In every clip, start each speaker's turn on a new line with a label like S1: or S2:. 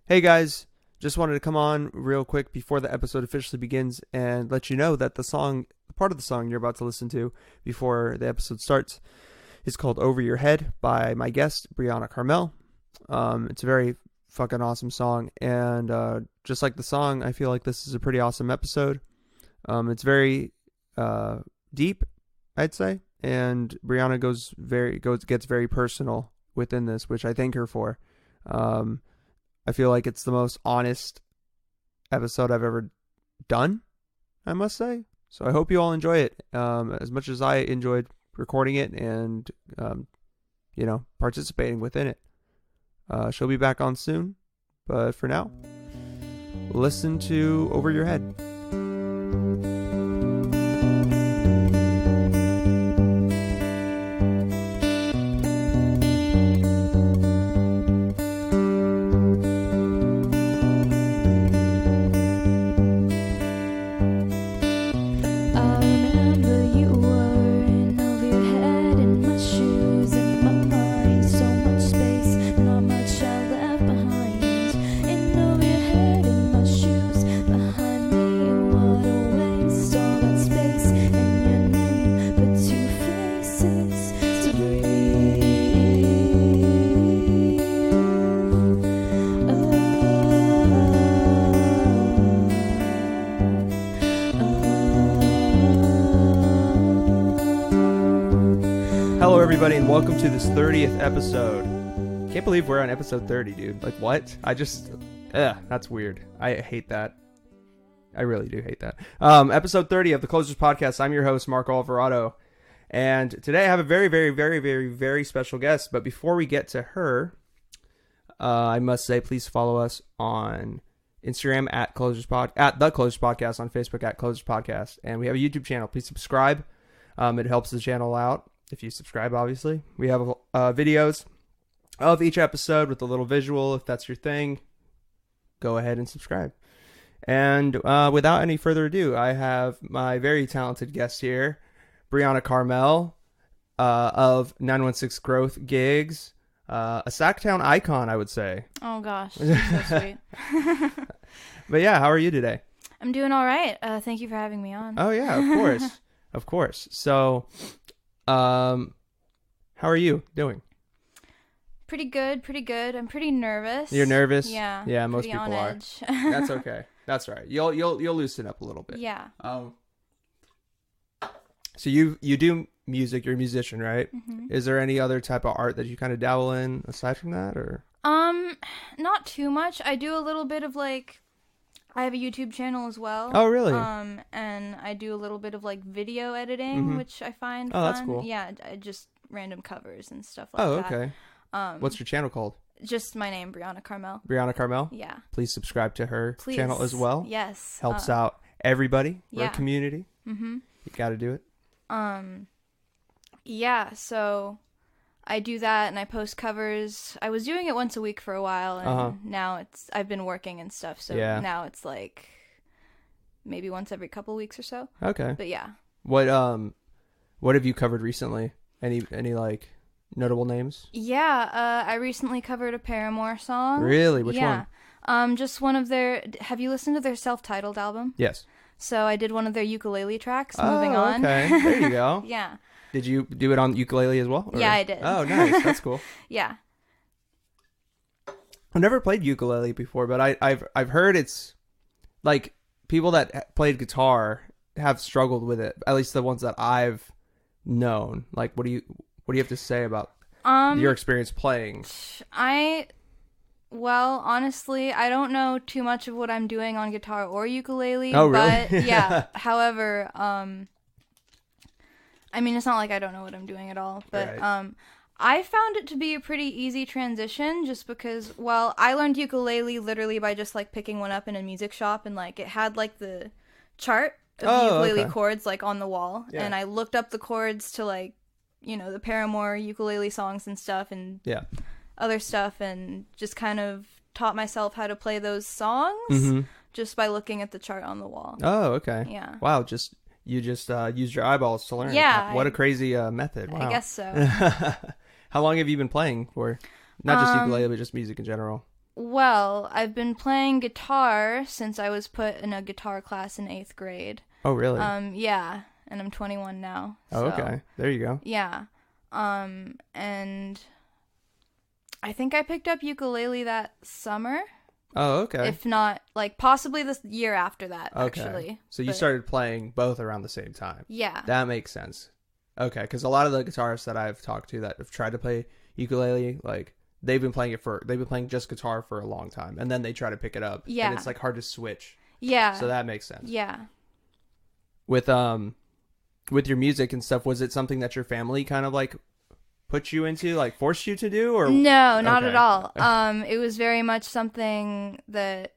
S1: Hey guys, just wanted to come on real quick before the episode officially begins and let you know that part of the song you're about to listen to before the episode starts is called Over Your Head by my guest, Brianna Carmel. It's a very fucking awesome song, and just like the song, I feel like this is a pretty awesome episode. It's very deep, I'd say, and Brianna gets very personal within this, which I thank her for. I feel like it's the most honest episode I've ever done, I must say. So I hope you all enjoy it as much as I enjoyed recording it and, participating within it. She'll be back on soon, but for now, listen to Over Your Head. Hello everybody and welcome to this 30th episode. Can't believe we're on episode 30, dude. Like what? That's weird. I hate that. I really do hate that. Episode 30 of the Closers Podcast. I'm your host, Mark Alvarado. And today I have a very, very, very, very, very special guest. But before we get to her, I must say, please follow us on Instagram at The Closers Podcast, on Facebook at Closers Podcast. And we have a YouTube channel. Please subscribe. It helps the channel out. If you subscribe, obviously. We have videos of each episode with a little visual. If that's your thing, go ahead and subscribe. And without any further ado, I have my very talented guest here, Brianna Carmel of 916 Growth Gigs, a Sacktown icon, I would say.
S2: Oh, gosh. That's so sweet.
S1: But yeah, how are you today?
S2: I'm doing all right. Thank you for having me on.
S1: Oh, yeah, of course. Of course. So... how are you doing?
S2: Pretty good. I'm pretty nervous.
S1: You're nervous?
S2: Yeah.
S1: Yeah, most people are.
S2: Edge.
S1: That's okay. That's right. You'll loosen up a little bit.
S2: Yeah.
S1: So you do music, you're a musician, right?
S2: Mm-hmm.
S1: Is there any other type of art that you kind of dabble in aside from that, or?
S2: Not too much. I do a little bit of I have a YouTube channel as well.
S1: Oh, really?
S2: And I do a little bit of video editing, which I find fun.
S1: That's cool.
S2: Yeah, just random covers and stuff like that.
S1: Oh, okay. What's your channel called?
S2: Just my name, Brianna Carmel.
S1: Brianna Carmel?
S2: Yeah.
S1: Please subscribe to her channel as well.
S2: Yes.
S1: Helps out everybody. We're
S2: yeah.
S1: a community.
S2: Mm-hmm.
S1: You got to do it.
S2: Yeah, so I do that and I post covers. I was doing it once a week for a while, and now I've been working and stuff, so now it's maybe once every couple weeks or so.
S1: Okay.
S2: But yeah.
S1: What have you covered recently? Any notable names?
S2: Yeah, I recently covered a Paramore song.
S1: Really? Which one?
S2: Just one of have you listened to their self-titled album?
S1: Yes.
S2: So I did one of their ukulele tracks, Moving On.
S1: Okay. There you go.
S2: Yeah.
S1: Did you do it on ukulele as well? Or?
S2: Yeah, I did.
S1: Oh, nice. That's cool.
S2: Yeah.
S1: I've never played ukulele before, but I've heard it's people that played guitar have struggled with it. At least the ones that I've known. What do you have to say about your experience playing?
S2: Well, honestly, I don't know too much of what I'm doing on guitar or ukulele.
S1: Oh, really?
S2: But yeah. However, it's not like I don't know what I'm doing at all, but right. I found it to be a pretty easy transition just because, I learned ukulele literally by just picking one up in a music shop, and it had the chart of the ukulele chords on the wall, and I looked up the chords to the Paramore ukulele songs and stuff, and other stuff, and just kind of taught myself how to play those songs just by looking at the chart on the wall.
S1: Oh, okay.
S2: Yeah.
S1: Wow, you just used your eyeballs to learn.
S2: Yeah.
S1: What a crazy method. Wow.
S2: I guess so.
S1: How long have you been playing for? Not just ukulele, but just music in general.
S2: Well, I've been playing guitar since I was put in a guitar class in 8th grade.
S1: Oh, really?
S2: Yeah, and I'm 21 now.
S1: Oh,
S2: so,
S1: okay. There you go.
S2: Yeah. And I think I picked up ukulele that summer.
S1: Oh, okay.
S2: If not, like, possibly this year after that,
S1: okay.
S2: actually.
S1: So you started playing both around the same time.
S2: Yeah.
S1: That makes sense. Okay, because a lot of the guitarists that I've talked to that have tried to play ukulele, like, they've been playing just guitar for a long time, and then they try to pick it up.
S2: Yeah.
S1: And it's, like, hard to switch.
S2: Yeah.
S1: So that makes sense.
S2: Yeah.
S1: With your music and stuff, was it something that your family kind of, like, put you into, like, forced you to do, or
S2: no, not at all. It was very much something that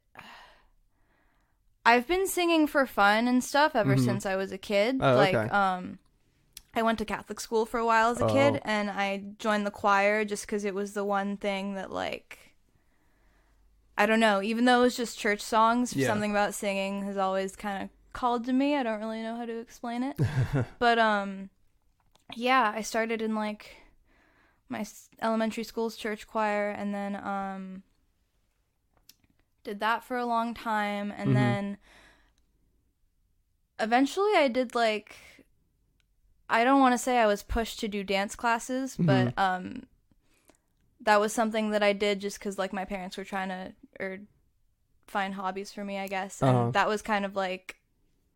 S2: I've been singing for fun and stuff ever since I was a kid. I went to Catholic school for a while as a kid, and I joined the choir just because it was the one thing that, like, I don't know, even though it was just church songs, something about singing has always kind of called to me. I don't really know how to explain it. But yeah, I started in, like, my elementary school's church choir, and then did that for a long time, and then eventually I did, like, I don't want to say I was pushed to do dance classes, but that was something that I did just because, like, my parents were trying to find hobbies for me, I guess, and that was kind of, like,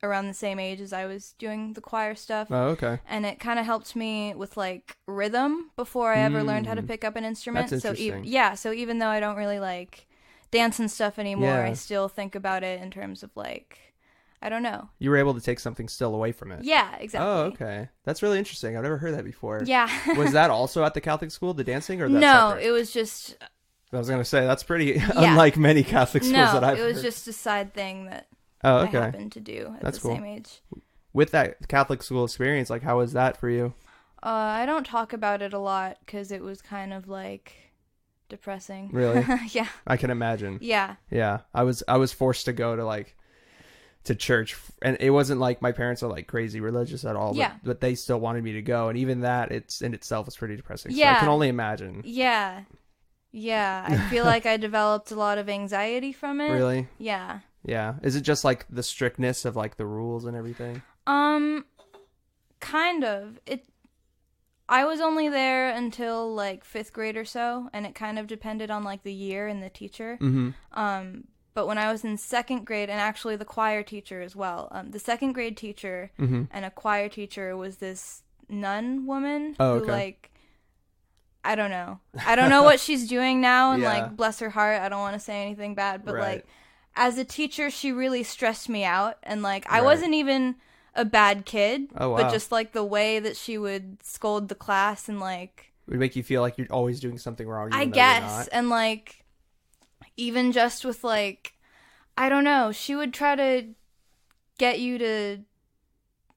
S2: around the same age as I was doing the choir stuff.
S1: Oh, okay.
S2: And it kind of helped me with, like, rhythm before I ever learned how to pick up an instrument.
S1: That's interesting.
S2: So even though I don't really, like, dance and stuff anymore, I still think about it in terms of, like, I don't know.
S1: You were able to take something still away from it.
S2: Yeah, exactly.
S1: Oh, okay. That's really interesting. I've never heard that before.
S2: Yeah.
S1: Was that also at the Catholic school, the dancing, or that
S2: No,
S1: separate?
S2: it was just...
S1: I was going to say, that's pretty unlike many Catholic schools that I've heard.
S2: No, it was just a side thing that I happened to do at the same age.
S1: With that Catholic school experience, like, how was that for you?
S2: I don't talk about it a lot because it was kind of, like, depressing.
S1: Really?
S2: Yeah.
S1: I can imagine.
S2: Yeah.
S1: Yeah. I was forced to go to, like, to church, and it wasn't like my parents are, like, crazy religious at all, but they still wanted me to go, and even that in itself was pretty depressing.
S2: Yeah.
S1: So I can only imagine.
S2: Yeah. I feel like I developed a lot of anxiety from it.
S1: Really?
S2: Yeah.
S1: Yeah. Is it just, like, the strictness of, like, the rules and everything?
S2: Kind of. I was only there until, like, 5th grade or so, and it kind of depended on, like, the year and the teacher. But when I was in 2nd grade, and actually the choir teacher as well, the 2nd grade teacher and a choir teacher was this nun woman who, like, I don't know what she's doing now, and like, bless her heart, I don't want to say anything bad, but like, as a teacher, she really stressed me out, and like, I wasn't even a bad kid, but just like the way that she would scold the class and like,
S1: it would make you feel like you're always doing something wrong.
S2: I guess, and like, even just with, like, I don't know, she would try to get you to,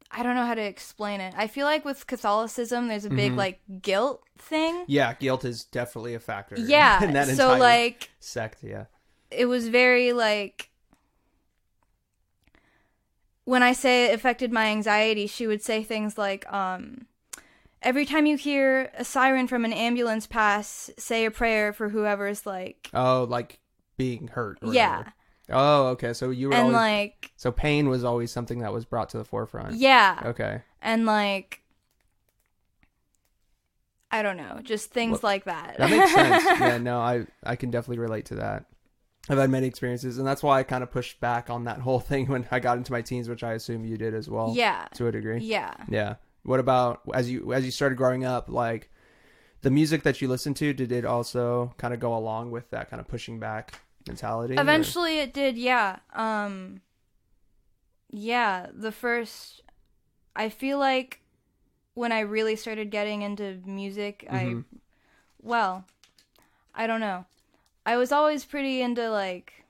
S2: I don't know how to explain it. I feel like with Catholicism, there's a big, like, guilt thing.
S1: Yeah, guilt is definitely a factor.
S2: Yeah,
S1: in that
S2: so, like,
S1: sect, yeah.
S2: It was very, like, when I say it affected my anxiety, she would say things like, every time you hear a siren from an ambulance pass, say a prayer for whoever's, like...
S1: Oh, like being hurt. Or
S2: yeah.
S1: Whatever. Oh, okay. So you were
S2: and
S1: always...
S2: like...
S1: So pain was always something that was brought to the forefront.
S2: Yeah.
S1: Okay.
S2: And like... I don't know. Just things like that.
S1: That makes sense. Yeah, no, I can definitely relate to that. I've had many experiences, and that's why I kind of pushed back on that whole thing when I got into my teens, which I assume you did as well.
S2: Yeah.
S1: To a degree.
S2: Yeah.
S1: Yeah. What about as you started growing up, like the music that you listened to, did it also kind of go along with that kind of pushing back mentality?
S2: Eventually it did, yeah. Yeah, I feel like when I really started getting into music, I don't know. I was always pretty into like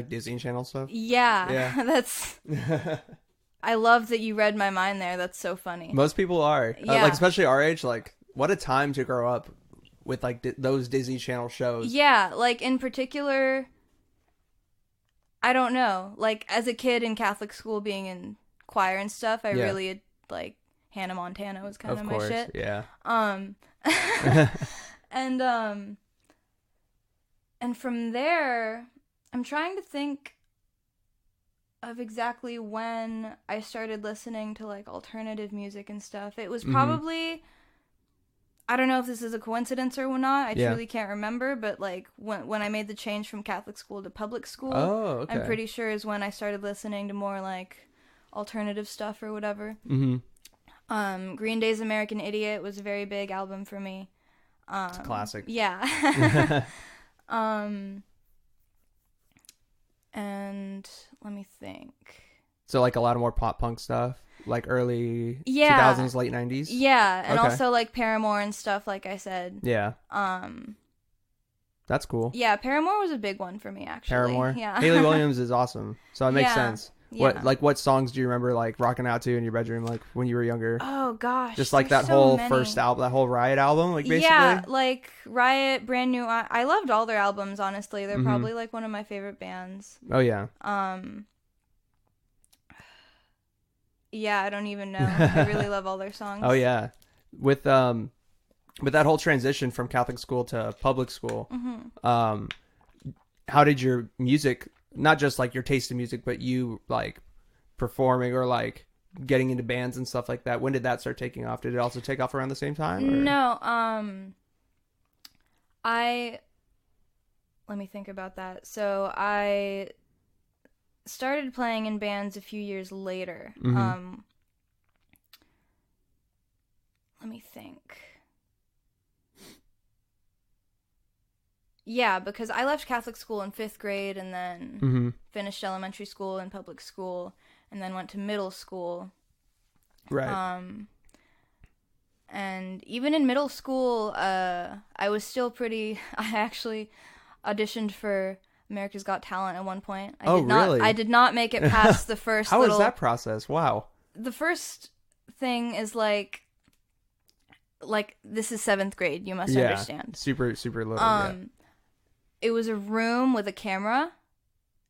S1: Disney Channel stuff?
S2: Yeah. That's I love that you read my mind there. That's so funny.
S1: Most people are.
S2: Yeah.
S1: Like, especially our age, like, what a time to grow up with, like, those Disney Channel shows.
S2: Yeah, like, in particular, I don't know. Like, as a kid in Catholic school being in choir and stuff, I really, like, Hannah Montana was kind of my shit.
S1: Yeah.
S2: And from there, I'm trying to think of exactly when I started listening to like alternative music and stuff. It was probably, I don't know if this is a coincidence or not. I truly can't remember, but like when I made the change from Catholic school to public school, I'm pretty sure is when I started listening to more like alternative stuff or whatever. Green Day's American Idiot was a very big album for me.
S1: It's a classic.
S2: Yeah. And let me think.
S1: So like a lot of more pop punk stuff, like early 2000s, late 90s.
S2: Yeah, and also like Paramore and stuff, like I said.
S1: Yeah. That's cool.
S2: Yeah, Paramore was a big one for me, actually.
S1: Paramore.
S2: Yeah.
S1: Haley Williams is awesome, so it makes sense.
S2: Yeah.
S1: What songs do you remember like rocking out to in your bedroom, like when you were younger?
S2: Oh gosh,
S1: just like that whole first album, that whole Riot album, like basically.
S2: Yeah, like Riot, Brand New. I loved all their albums. Honestly, they're probably like one of my favorite bands.
S1: Oh yeah.
S2: Yeah, I don't even know. I really love all their songs.
S1: Oh yeah, with that whole transition from Catholic school to public school, how did your music? Not just like your taste in music, but you like performing or like getting into bands and stuff like that. When did that start taking off? Did it also take off around the same time? Or?
S2: No. Let me think about that. So I started playing in bands a few years later. Let me think. Yeah, because I left Catholic school in 5th grade and then finished elementary school and public school and then went to middle school.
S1: Right.
S2: And even in middle school, I was still pretty... I actually auditioned for America's Got Talent at one point.
S1: Really?
S2: I did not make it past the first
S1: How was that process? Wow.
S2: The first thing is like this is 7th grade, you must understand.
S1: Super, super little.
S2: It was a room with a camera,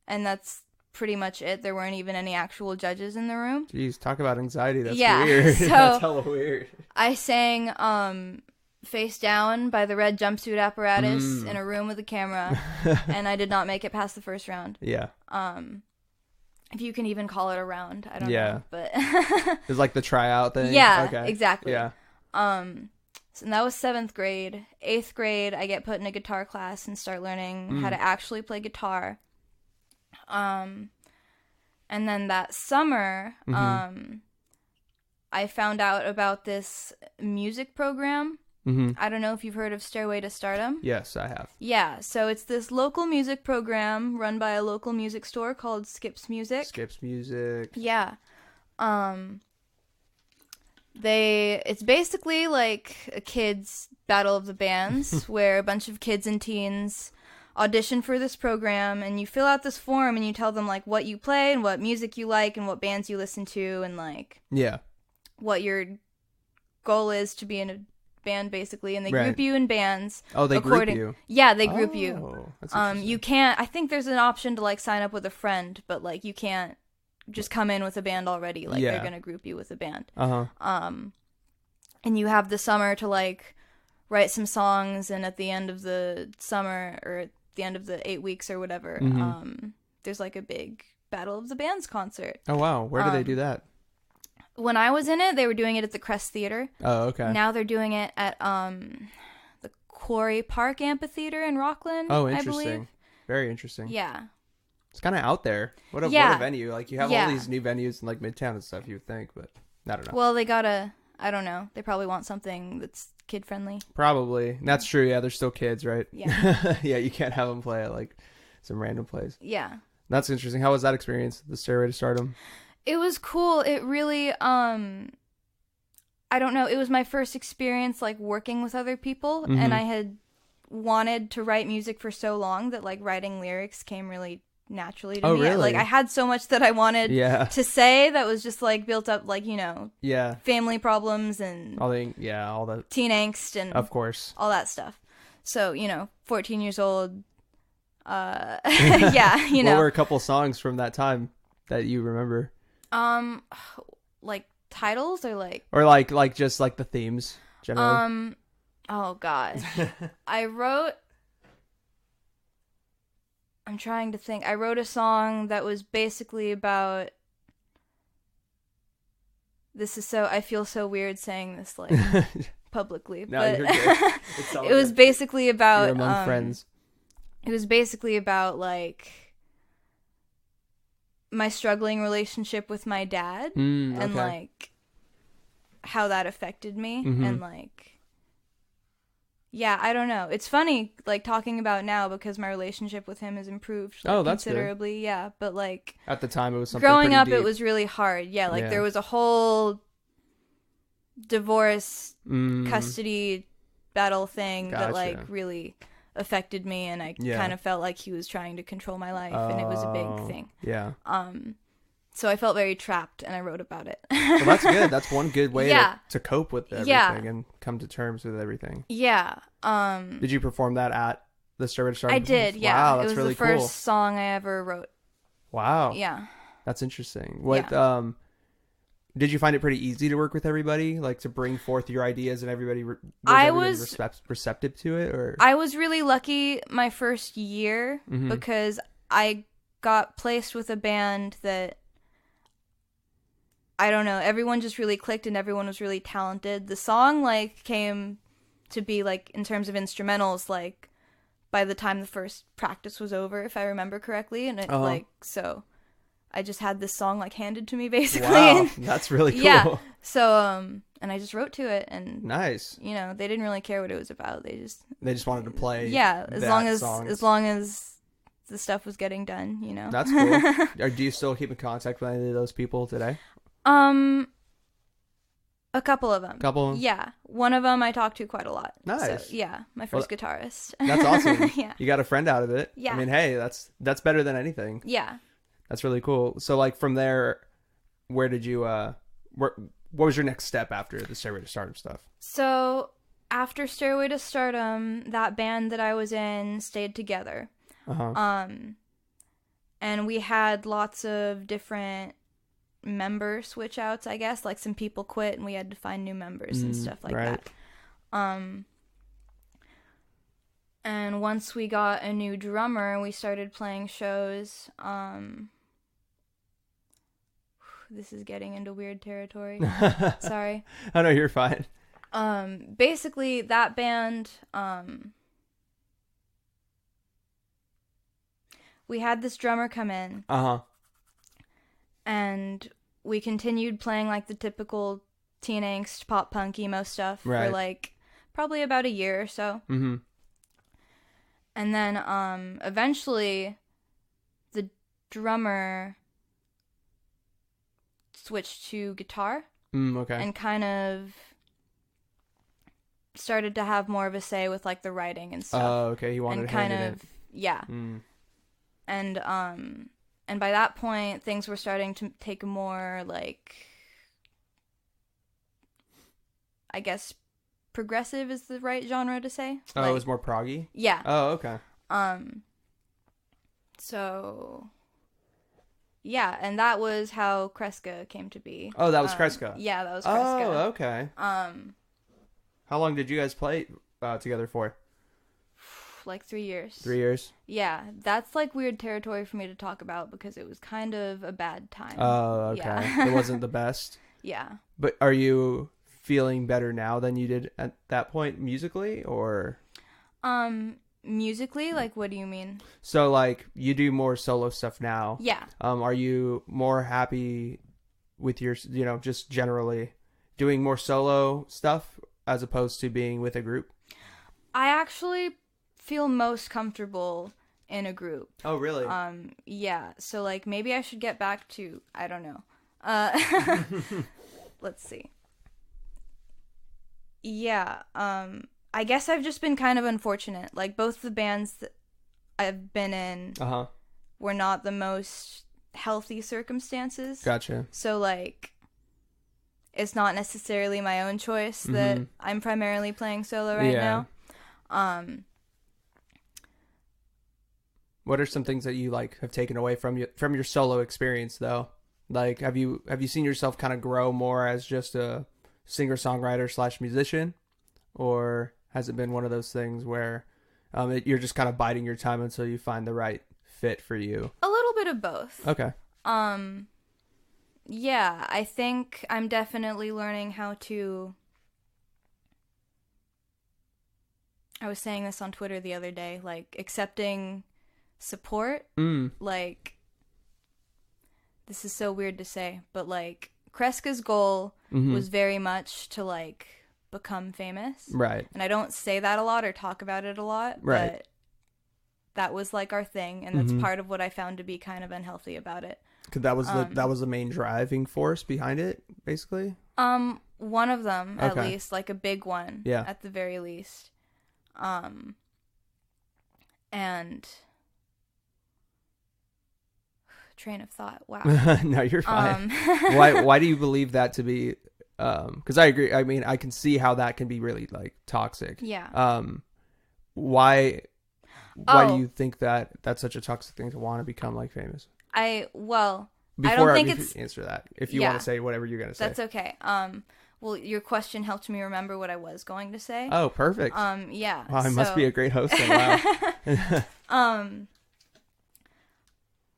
S2: and that's pretty much it. There weren't even any actual judges in the room.
S1: Jeez, talk about anxiety. That's weird.
S2: So
S1: that's hella weird.
S2: I sang Face Down by the Red Jumpsuit Apparatus in a room with a camera, and I did not make it past the first round.
S1: Yeah.
S2: If you can even call it a round, I don't know. But
S1: it's like the tryout thing?
S2: Yeah,
S1: okay.
S2: Exactly.
S1: Yeah.
S2: So that was 7th grade. 8th grade, I get put in a guitar class and start learning how to actually play guitar. And then that summer, I found out about this music program. I don't know if you've heard of Stairway to Stardom.
S1: Yes, I have.
S2: Yeah, so it's this local music program run by a local music store called Skips Music.
S1: Skips Music.
S2: Yeah. It's basically like a kids' battle of the bands where a bunch of kids and teens audition for this program, and you fill out this form and you tell them like what you play and what music you like and what bands you listen to and like what your goal is to be in a band basically, and they group you in bands.
S1: Oh, they group you?
S2: Yeah, they group you.
S1: That's interesting.
S2: You can't, I think there's an option to like sign up with a friend, but like you can't just come in with a band already. Like they're gonna group you with a band. And you have the summer to like write some songs, and at the end of the summer or at the end of the 8 weeks or whatever, there's like a big Battle of the Bands concert.
S1: Oh wow, where do they do that?
S2: When I was in it, they were doing it at the Crest Theater.
S1: Oh, okay.
S2: Now they're doing it at the Quarry Park Amphitheater in Rockland.
S1: Oh,
S2: I
S1: interesting.
S2: believe.
S1: Very interesting.
S2: Yeah.
S1: It's kind of out there. What a venue. Like, you have all these new venues in, like, Midtown and stuff, you would think, but I don't know.
S2: Well, they gotta, I don't know. They probably want something that's kid-friendly.
S1: Probably. That's true, yeah. They're still kids, right?
S2: Yeah.
S1: Yeah, you can't have them play at, like, some random place.
S2: Yeah.
S1: That's interesting. How was that experience, the Stairway to Stardom?
S2: It was cool. It really, I don't know. It was my first experience, like, working with other people, and I had wanted to write music for so long that, like, writing lyrics came really naturally to me.
S1: Really?
S2: Like, I had so much that I wanted to say that was just, like, built up, like, you know, family problems and
S1: all the
S2: teen angst and
S1: of course
S2: all that stuff. So, you know, 14 years old, yeah, you know.
S1: What were a couple songs from that time that you remember?
S2: Like titles or like
S1: just like the themes generally.
S2: Oh gosh. I'm trying to think. I wrote a song that was basically about, I feel so weird saying this like publicly,
S1: No,
S2: but
S1: you're good.
S2: it was basically about
S1: You're among friends.
S2: It was basically about like my struggling relationship with my dad and like how that affected me and like yeah, I don't know. It's funny like talking about now because my relationship with him has improved like,
S1: that's
S2: considerably. Good. Yeah, but like
S1: at the time it was something
S2: growing up
S1: deep.
S2: it was really hard. Yeah, like there was a whole divorce custody battle thing that like really affected me, and I kind of felt like he was trying to control my life, and it was a big thing.
S1: Yeah.
S2: So I felt very trapped, and I wrote about it.
S1: Well, that's good. That's one good way to cope with everything and come to terms with everything.
S2: Yeah.
S1: Did you perform that at the Stairway to Stardom?
S2: I did. Yeah.
S1: Wow, that's
S2: it was
S1: really
S2: the first song I ever wrote.
S1: Wow.
S2: Yeah.
S1: That's interesting. What did you find it pretty easy to work with everybody, like to bring forth your ideas and everybody was receptive to it? Or
S2: I was really lucky my first year because I got placed with a band that, I don't know, everyone just really clicked and everyone was really talented. The song like came to be like in terms of instrumentals like by the time the first practice was over, if I remember correctly, and it like so I just had this song like handed to me basically.
S1: Wow, that's really cool.
S2: Yeah. So and I just wrote to it, and
S1: nice.
S2: You know, they didn't really care what it was about. They just wanted
S1: to play.
S2: Yeah, as long as the stuff was getting done, you know.
S1: That's cool. Do you still keep in contact with any of those people today?
S2: A couple of them. Yeah. One of them I talk to quite a lot.
S1: Nice.
S2: So, yeah, my first guitarist.
S1: That's awesome.
S2: Yeah.
S1: You got a friend out of it.
S2: Yeah.
S1: I mean, hey, that's better than anything.
S2: Yeah.
S1: That's really cool. So like from there, where did you what was your next step after the Stairway to Stardom stuff?
S2: So after Stairway to Stardom, that band that I was in stayed together. And we had lots of different member switch outs, I guess. Like some people quit and we had to find new members and stuff like that. And once we got a new drummer, we started playing shows. This is getting into weird territory. Sorry.
S1: Oh no, you're fine.
S2: Basically that band, we had this drummer come in. And we continued playing like the typical teen angst, pop punk, emo stuff for like probably about a year or so. And then eventually the drummer switched to guitar. And kind of started to have more of a say with like the writing and stuff.
S1: Oh, okay. He wanted to hand it in.
S2: Yeah. And by that point, things were starting to take a more, like, I guess, progressive is the right genre to say.
S1: Oh, it was more proggy?
S2: Yeah.
S1: Oh, okay.
S2: So, yeah, and that was how Kreska came to be.
S1: Oh, that was Kreska?
S2: Yeah, that was Kreska.
S1: Oh, okay. How long did you guys play together for?
S2: Like 3 years.
S1: 3 years?
S2: Yeah, that's like weird territory for me to talk about because it was kind of a bad time.
S1: Oh, okay.
S2: Yeah.
S1: It wasn't the best?
S2: Yeah.
S1: But are you feeling better now than you did at that point musically, or?
S2: Musically? Like, what do you mean?
S1: So, like, you do more solo stuff now.
S2: Yeah.
S1: Are you more happy with your, you know, just generally doing more solo stuff as opposed to being with a group?
S2: I actually feel most comfortable in a group.
S1: Oh, really?
S2: Yeah. So like maybe I should get back to, I don't know. Let's see. Yeah. I guess I've just been kind of unfortunate. Like both the bands that I've been in were not the most healthy circumstances.
S1: Gotcha.
S2: So like it's not necessarily my own choice that I'm primarily playing solo right now.
S1: What are some things that you like have taken away from your solo experience though? Like have you seen yourself kind of grow more as just a singer-songwriter / musician, or Has it been one of those things where you're just kind of biding your time until you find the right fit for you?
S2: A little bit of both.
S1: Okay.
S2: Yeah, I think I'm definitely learning how to... I was saying this on Twitter the other day, like, accepting support. Like, this is so weird to say, but, like, Kreska's goal was very much to, like, become famous.
S1: Right.
S2: And I don't say that a lot or talk about it a lot,
S1: right.
S2: but that was, like, our thing, and that's part of what I found to be kind of unhealthy about it.
S1: Cause that was the main driving force behind it, basically?
S2: One of them, at least, like a big one, at the very least. And train of thought, wow.
S1: No, you're fine. Why do you believe that to be, because I agree, I mean, I can see how that can be really, like, toxic.
S2: Yeah.
S1: Why do you think that that's such a toxic thing to want to become, like, famous? I don't think it's... answer that. If you want to say whatever you're going to say.
S2: That's okay. Well, your question helped me remember what I was going to say.
S1: Oh, perfect.
S2: Yeah.
S1: Wow, I must be a great host then. Wow.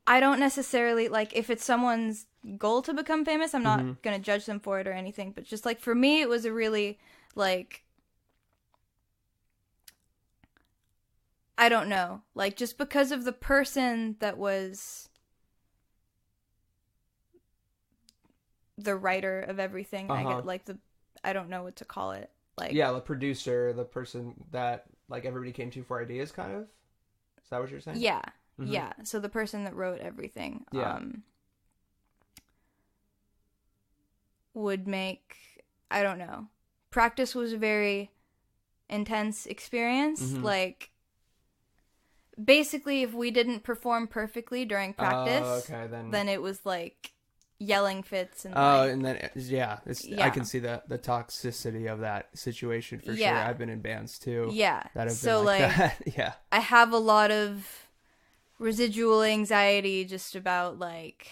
S2: I don't necessarily, like, if it's someone's goal to become famous, I'm not going to judge them for it or anything. But just, like, for me, it was a really, like... I don't know. Like, just because of the person that was... the writer of everything, I get, like, I don't know what to call it, like,
S1: the producer, the person that, like, everybody came to for ideas, kind of. Is that what you're saying?
S2: Yeah. So the person that wrote everything, would make, I don't know, practice was a very intense experience. Like, basically, if we didn't perform perfectly during practice, then it was like yelling fits and
S1: and then I can see the toxicity of that situation for sure. I've been in bands too that have been like that. I
S2: have a lot of residual anxiety just about, like,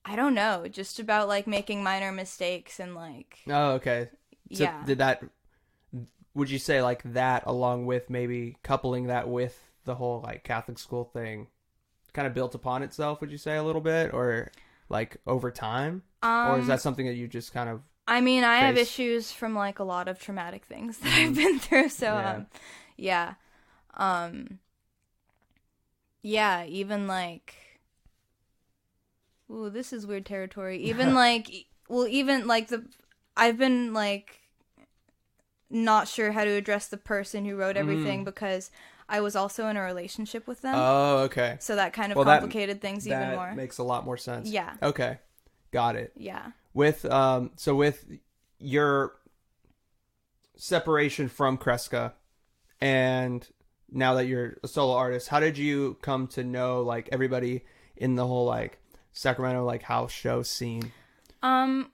S2: I don't know, just about, like, making minor mistakes and, like,
S1: so would you say, like, that along with maybe coupling that with the whole, like, Catholic school thing kind of built upon itself, would you say, a little bit, or, like, over time? Or is that something that you just kind of
S2: I mean, I have issues from, like, a lot of traumatic things that I've been through, so, even, like, ooh, this is weird territory, even, like, I've been, like, not sure how to address the person who wrote everything because I was also in a relationship with them.
S1: Oh, okay.
S2: So that kind of complicated things even more.
S1: That makes a lot more sense.
S2: Yeah.
S1: Okay. Got it.
S2: Yeah.
S1: With with your separation from Kreska and now that you're a solo artist, how did you come to know, like, everybody in the whole, like, Sacramento, like, house show scene?
S2: Kind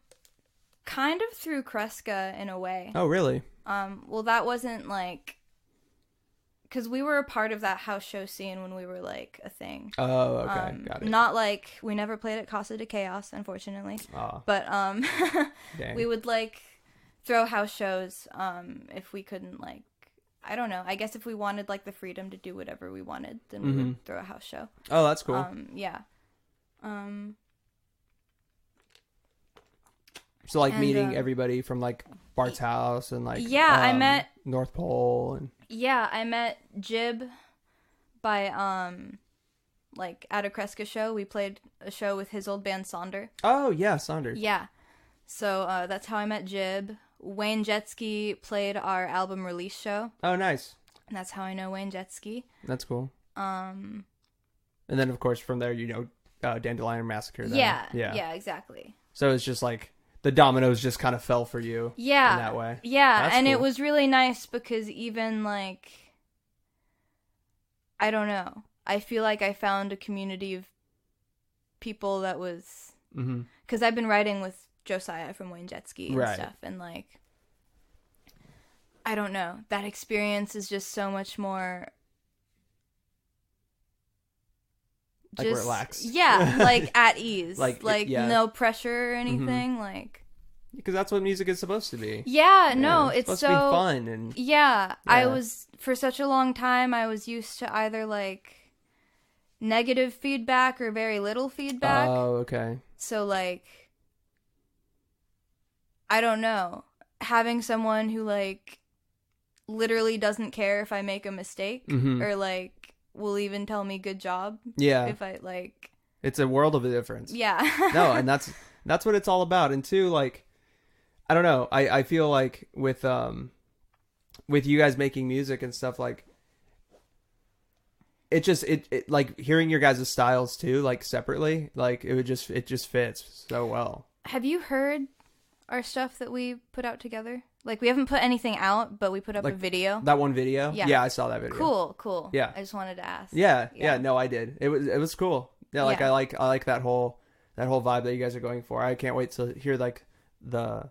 S2: of through Kreska in a way.
S1: Oh, really?
S2: Well, that wasn't, like, because we were a part of that house show scene when we were, like, a thing.
S1: Oh, okay. Got it.
S2: Not, like, we never played at Casa de Chaos, unfortunately.
S1: Oh.
S2: But, we would, like, throw house shows, if we couldn't, like, I don't know. I guess if we wanted, like, the freedom to do whatever we wanted, then we would throw a house show.
S1: Oh, that's cool.
S2: Yeah.
S1: So, like, meeting everybody from, like, Bart's house and, like,
S2: I met
S1: North Pole and...
S2: Yeah, I met Jib by, like, at a Kreska show. We played a show with his old band, Sonder.
S1: Oh, yeah, Sonder.
S2: Yeah. So, that's how I met Jib. Wayne Jetski played our album release show.
S1: Oh, nice.
S2: And that's how I know Wayne Jetski.
S1: That's cool. And then, of course, from there, you know, Dandelion Massacre. Then.
S2: Yeah, exactly.
S1: So it's just, like... the dominoes just kind of fell for you in that way.
S2: Yeah,
S1: that's
S2: and
S1: cool.
S2: It was really nice because even, like, I don't know. I feel like I found a community of people that was... Because I've been writing with Josiah from Wayne Jetski and stuff, and, like, I don't know. That experience is just so much more...
S1: like, relaxed.
S2: Yeah, like, at ease.
S1: like
S2: no pressure or anything. Like,
S1: Because that's what music is supposed to be.
S2: Yeah, no, it's
S1: supposed
S2: so
S1: to be fun and
S2: yeah. I was for such a long time. I was used to either like negative feedback or very little feedback.
S1: Oh, okay.
S2: So like, I don't know, having someone who like literally doesn't care if I make a mistake or like will even tell me good job.
S1: Yeah.
S2: If I like,
S1: it's a world of a difference.
S2: Yeah.
S1: No, and that's what it's all about. And two, like, I don't know. I feel like with you guys making music and stuff, like it like hearing your guys' styles too, like separately, like it just fits so well.
S2: Have you heard our stuff that we put out together? Like we haven't put anything out, but we put up
S1: like
S2: a video.
S1: That one video?
S2: Yeah,
S1: I saw that video.
S2: Cool.
S1: Yeah.
S2: I just wanted to ask.
S1: Yeah, no, I did. It was cool. Yeah, like I like that whole vibe that you guys are going for. I can't wait to hear like the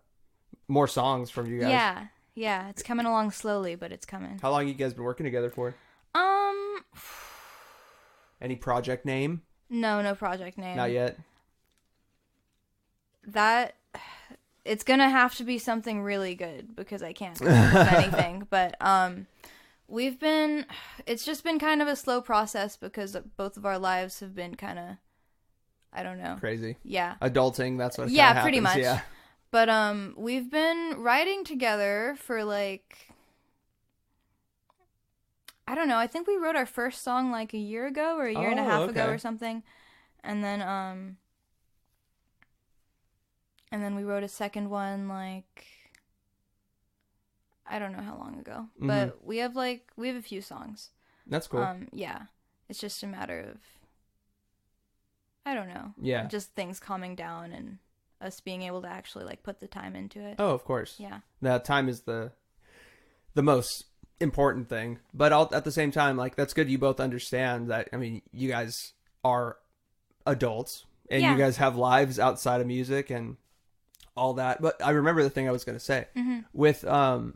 S1: more songs from you guys.
S2: Yeah, it's coming along slowly, but it's coming.
S1: How long have you guys been working together for? Any project name?
S2: No project name.
S1: Not yet.
S2: That it's gonna have to be something really good because I can't come up with anything. But it's just been kind of a slow process because both of our lives have been kind of, I don't know,
S1: crazy.
S2: Yeah,
S1: adulting. That's what.
S2: Yeah, pretty
S1: happens.
S2: much.
S1: Yeah.
S2: But we've been writing together for like, I don't know. I think we wrote our first song like a year ago or a year and a half ago or something, and then we wrote a second one like, I don't know how long ago, but we have a few songs.
S1: That's cool.
S2: Yeah, it's just a matter of, I don't know.
S1: Yeah.
S2: Just things calming down and us being able to actually like put the time into it.
S1: Oh, of course.
S2: Yeah.
S1: That time is the most important thing, but at the same time, like that's good. You both understand that. I mean, you guys are adults and you guys have lives outside of music and all that. But I remember the thing I was going to say with all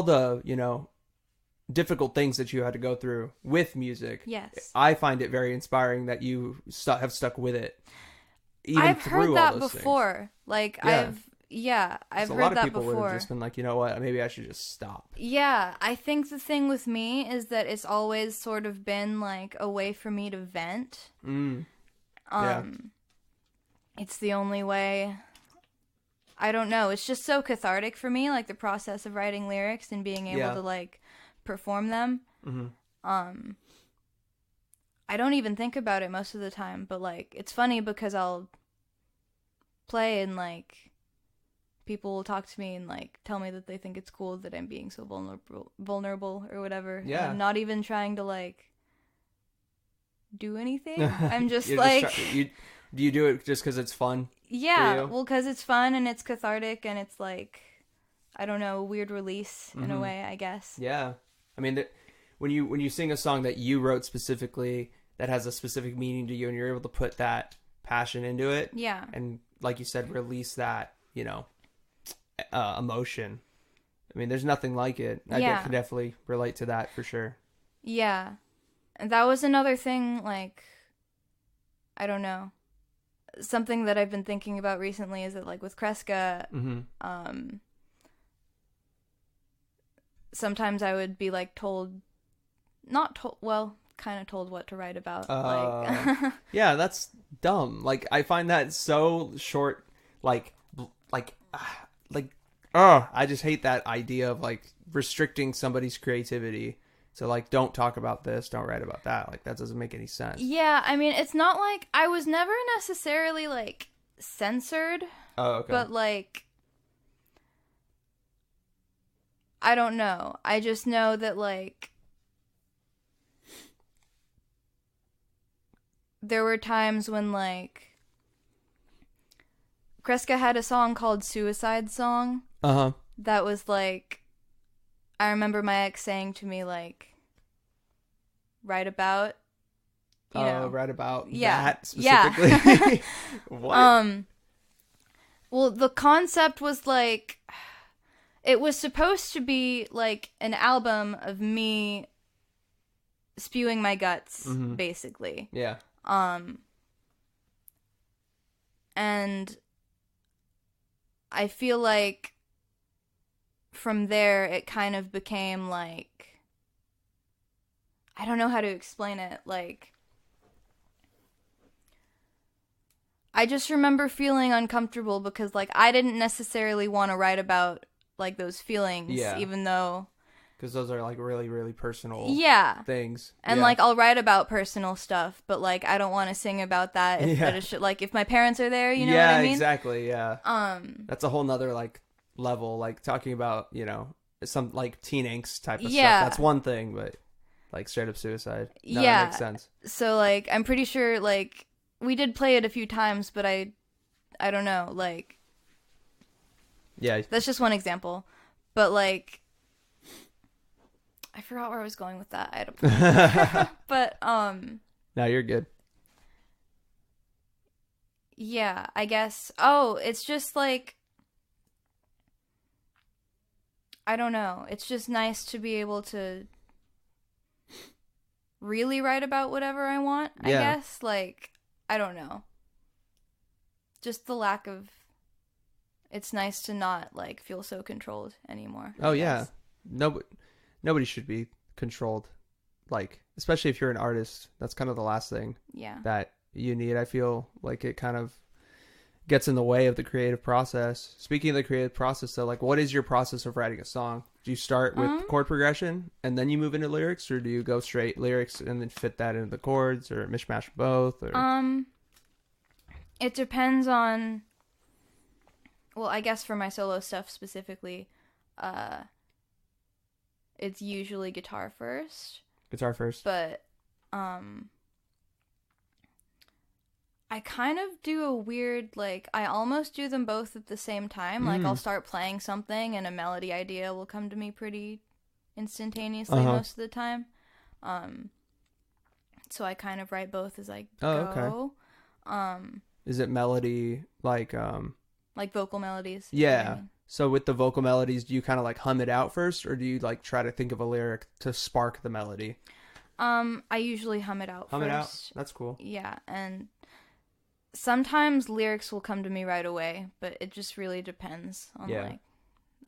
S1: the, difficult things that you had to go through with music.
S2: Yes.
S1: I find it very inspiring that you have stuck with it. Even
S2: I've
S1: through
S2: heard that
S1: all those
S2: before.
S1: Things.
S2: Like
S1: Yeah.
S2: I've heard that before. A lot of people would have
S1: just been like, you know what, maybe I should just stop.
S2: Yeah, I think the thing with me is that it's always sort of been like a way for me to vent. It's the only way. I don't know. It's just so cathartic for me, like the process of writing lyrics and being able to like perform them. I don't even think about it most of the time, but like it's funny because I'll play and like people will talk to me and like tell me that they think it's cool that I'm being so vulnerable or whatever.
S1: Yeah.
S2: And I'm not even trying to like do anything. I'm just like
S1: do you do it just because it's fun?
S2: Yeah, well, because it's fun and it's cathartic and it's like, I don't know, a weird release in a way, I guess.
S1: Yeah, I mean, when you sing a song that you wrote specifically that has a specific meaning to you, and you're able to put that passion into it, and like you said, release that emotion. I mean, there's nothing like it. I can definitely relate to that for sure.
S2: Yeah, and that was another thing. Like, I don't know. Something that I've been thinking about recently is that like with Kreska, sometimes I would be like kind of told what to write about.
S1: Yeah, that's dumb. Like I find that so short. I just hate that idea of like restricting somebody's creativity. So, like, don't talk about this, don't write about that. Like, that doesn't make any sense.
S2: Yeah, I mean, it's not like I was never necessarily, like, censored.
S1: Oh, okay.
S2: But, like, I don't know. I just know that, like, there were times when, like, Kreska had a song called Suicide Song.
S1: Uh-huh.
S2: That was, like, I remember my ex saying to me, like, write about,
S1: write about that
S2: specifically.
S1: Yeah. What?
S2: Well, the concept was, like, it was supposed to be, like, an album of me spewing my guts, basically.
S1: Yeah.
S2: And I feel like from there it kind of became like, I don't know how to explain it. Like, I just remember feeling uncomfortable because, like, I didn't necessarily want to write about, like, those feelings, even though...
S1: Because those are, like, really, really personal things.
S2: And, like, I'll write about personal stuff, but, like, I don't want to sing about that like, if my parents are there, you know what I mean?
S1: Yeah, exactly, That's a whole nother, like, level, like, talking about, you know, some, like, teen angst type of stuff. That's one thing, but, like, straight up suicide. No, that makes sense.
S2: So, like, I'm pretty sure, like... We did play it a few times, but I don't know, like...
S1: Yeah.
S2: That's just one example. But, like... I forgot where I was going with that. I had a point. But,
S1: No, you're good.
S2: Yeah, I guess... Oh, it's just, like... I don't know. It's just nice to be able to... really write about whatever I want, I guess. Like... I don't know. Just the lack of... It's nice to not, like, feel so controlled anymore.
S1: Oh, yeah. Nobody should be controlled. Like, especially if you're an artist. That's kind of the last thing that you need. I feel like it kind of gets in the way of the creative process. Speaking of the creative process, though, like, what is your process of writing a song? Do you start with chord progression and then you move into lyrics, or do you go straight lyrics and then fit that into the chords, or mishmash both? Or...
S2: It depends on... Well, I guess for my solo stuff specifically, it's usually guitar first.
S1: Guitar first.
S2: But, I kind of do a weird, like, I almost do them both at the same time. Like, I'll start playing something and a melody idea will come to me pretty instantaneously most of the time. So I kind of write both as I go.
S1: Okay. Is it melody, like
S2: vocal melodies?
S1: Yeah. So with the vocal melodies, do you kind of, like, hum it out first, or do you, like, try to think of a lyric to spark the melody?
S2: I usually hum it out first.
S1: Hum it out? That's cool.
S2: Yeah, and... Sometimes lyrics will come to me right away, but it just really depends on, like,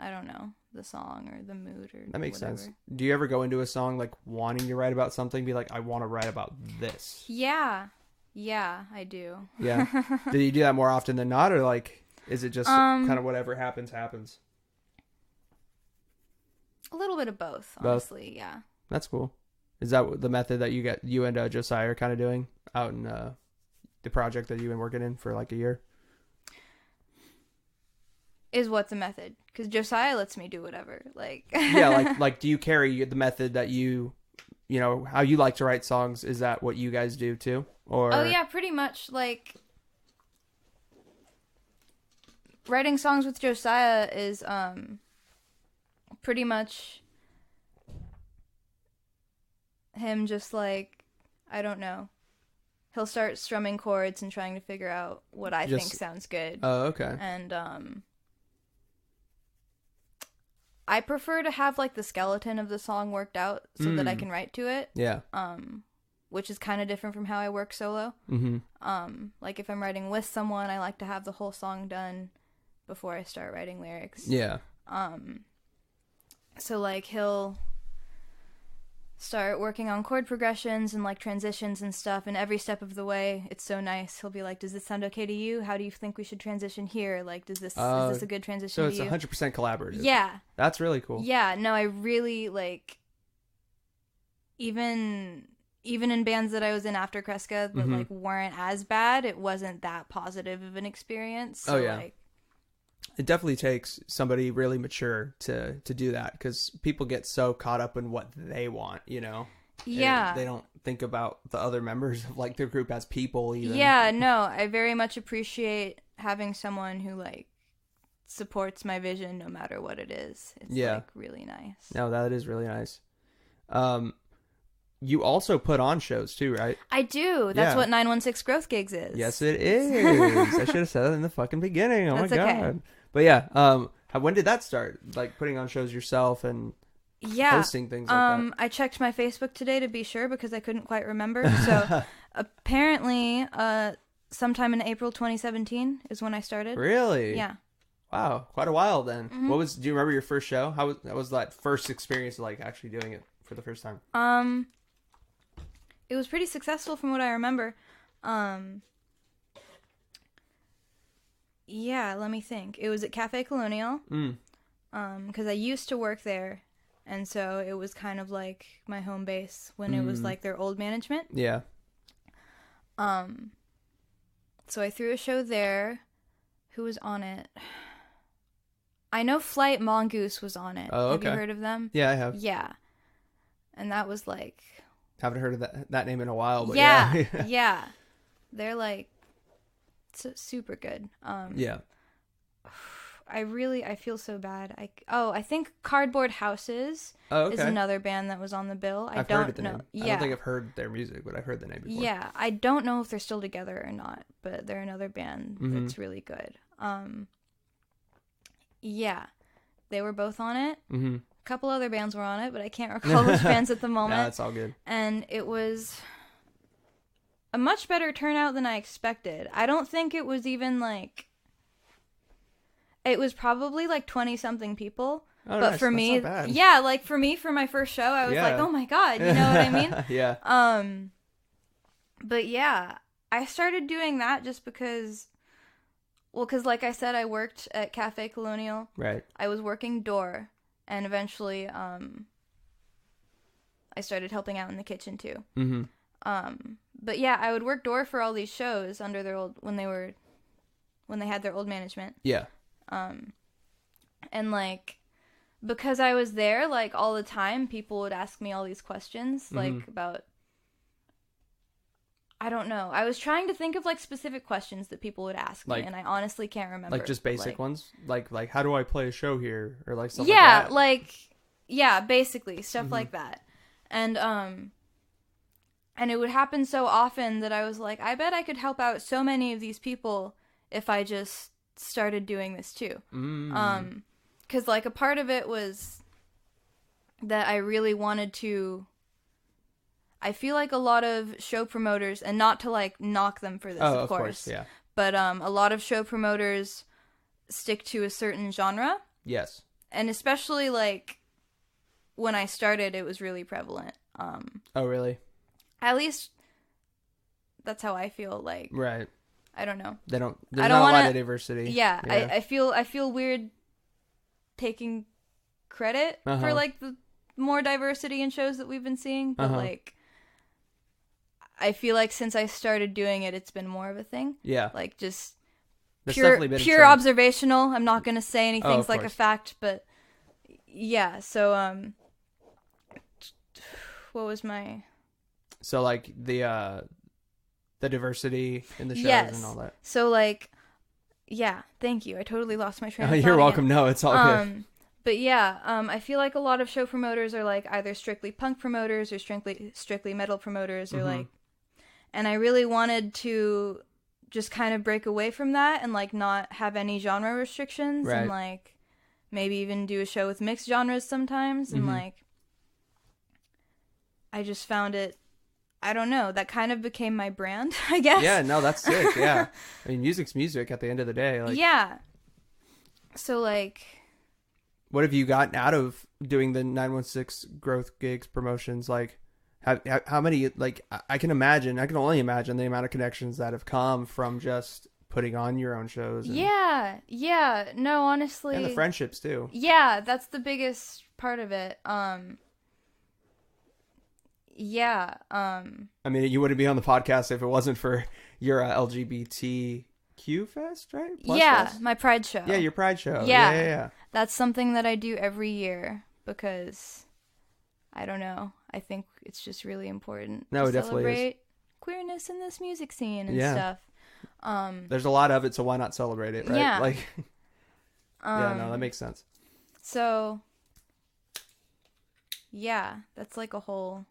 S2: I don't know, the song or the mood or
S1: That makes
S2: whatever.
S1: sense. Do you ever go into a song, like, wanting to write about something, be like, I want to write about this?
S2: Yeah, I do.
S1: Yeah. Do you do that more often than not, or, like, is it just kind of whatever happens?
S2: A little bit of both, honestly, yeah.
S1: That's cool. Is that the method that you and Josiah are kind of doing out in... the project that you've been working in for like a year?
S2: Is what the method? Because Josiah lets me do whatever. Like
S1: yeah, like do you carry the method that you know, how you like to write songs? Is that what you guys do too? Or
S2: oh yeah, pretty much. Like, writing songs with Josiah is pretty much him just, like, I don't know. He'll start strumming chords and trying to figure out what I think sounds good.
S1: Oh, okay.
S2: And I prefer to have, like, the skeleton of the song worked out so that I can write to it.
S1: Yeah.
S2: Which is kind of different from how I work solo. Mm-hmm. Like, if I'm writing with someone, I like to have the whole song done before I start writing lyrics.
S1: Yeah.
S2: So, like, he'll start working on chord progressions and, like, transitions and stuff, and every step of the way it's so nice. He'll be like, does this sound okay to you? How do you think we should transition here? Like, is this a good transition to you?
S1: So it's 100% collaborative.
S2: Yeah,
S1: that's really cool.
S2: Yeah, no, I really, like, even in bands that I was in after Kreska that like weren't as bad, it wasn't that positive of an experience. So, like,
S1: it definitely takes somebody really mature to do that, because people get so caught up in what they want, you know?
S2: Yeah.
S1: And they don't think about the other members of, like, their group as people even.
S2: Yeah, no, I very much appreciate having someone who, like, supports my vision no matter what it is. It's, like, really nice.
S1: No, that is really nice. You also put on shows too, right?
S2: I do. That's what 916 Growth Gigs is.
S1: Yes, it is. I should have said that in the fucking beginning. Oh, that's my God. Okay. But yeah, when did that start? Like, putting on shows yourself and hosting things like that?
S2: I checked my Facebook today to be sure because I couldn't quite remember. So apparently, sometime in April 2017 is when I started.
S1: Really?
S2: Yeah.
S1: Wow, quite a while then. Mm-hmm. Do you remember your first show? How was that first experience, like actually doing it for the first time?
S2: It was pretty successful from what I remember. Yeah, let me think. It was at Cafe Colonial. Because I used to work there, and so it was kind of like my home base when it was like their old management.
S1: Yeah.
S2: So I threw a show there. Who was on it? I know Flight Mongoose was on it.
S1: Oh, okay.
S2: Have you heard of them?
S1: Yeah, I have.
S2: Yeah. And that was like...
S1: Haven't heard of that name in a while, but
S2: yeah. Yeah. They're like super good.
S1: Yeah.
S2: I feel so bad. I think Cardboard Houses is another band that was on the bill.
S1: I've heard of the name. Yeah. I don't think I've heard their music, but I've heard the name before.
S2: Yeah, I don't know if they're still together or not, but they're another band that's really good. Yeah, they were both on it. A couple other bands were on it, but I can't recall which bands at the moment.
S1: No, it's all good.
S2: And it was a much better turnout than I expected. I don't think it was even like... It was probably like 20-something people.
S1: Oh,
S2: but
S1: nice.
S2: for
S1: That's
S2: me,
S1: not bad.
S2: yeah, like for me, for my first show, I was like, oh my God, you know what I mean?
S1: Yeah.
S2: But yeah, I started doing that just because, because like I said, I worked at Cafe Colonial.
S1: Right.
S2: I was working door, and eventually, I started helping out in the kitchen too. But yeah, I would work door for all these shows under their old, when they had their old management.
S1: Yeah.
S2: And like, because I was there like all the time, people would ask me all these questions like about, I don't know. I was trying to think of like specific questions that people would ask me, and I honestly can't remember.
S1: Like just basic ones? Like how do I play a show here? Or like stuff
S2: like
S1: that?
S2: Yeah, basically stuff like that. And it would happen so often that I was like, I bet I could help out so many of these people if I just started doing this too. Because like a part of it was that I really wanted to... I feel like a lot of show promoters, and not to like knock them for this, of course,
S1: yeah.
S2: But a lot of show promoters stick to a certain genre.
S1: Yes.
S2: And especially like when I started, it was really prevalent.
S1: Oh, really?
S2: At least that's how I feel. Like,
S1: right.
S2: I don't know.
S1: There's not a lot of diversity.
S2: Yeah. I feel weird taking credit for like the more diversity in shows that we've been seeing, but like I feel like since I started doing it, it's been more of a thing. Yeah. Like just pure observational. I'm not going to say anything's like a fact, but yeah. So what was my...
S1: So like the diversity in the shows and all that.
S2: So like, yeah, thank you. I totally lost my train of thought.
S1: You're welcome. No, it's all good.
S2: But yeah, I feel like a lot of show promoters are like either strictly punk promoters or strictly metal promoters or like, and I really wanted to just kind of break away from that and like not have any genre restrictions and like maybe even do a show with mixed genres sometimes. And like, I just found it, I don't know, that kind of became my brand, I guess.
S1: Yeah, no, that's sick. Yeah. I mean, music's music at the end of the day. Like, yeah.
S2: So like,
S1: what have you gotten out of doing the 916 growth gigs promotions? Like, how many, like, I can only imagine the amount of connections that have come from just putting on your own shows. And,
S2: yeah. No, honestly.
S1: And the friendships, too.
S2: Yeah, that's the biggest part of it. Yeah.
S1: I mean, you wouldn't be on the podcast if it wasn't for your LGBTQ Fest, right? Plus Fest?
S2: My Pride show.
S1: Yeah, your Pride show.
S2: Yeah. That's something that I do every year because, I don't know, I think it's just really important to
S1: definitely
S2: celebrate queerness in this music scene and stuff.
S1: There's a lot of it, so why not celebrate it, right?
S2: Yeah.
S1: Like, yeah, no, that makes sense.
S2: So, yeah, that's like a whole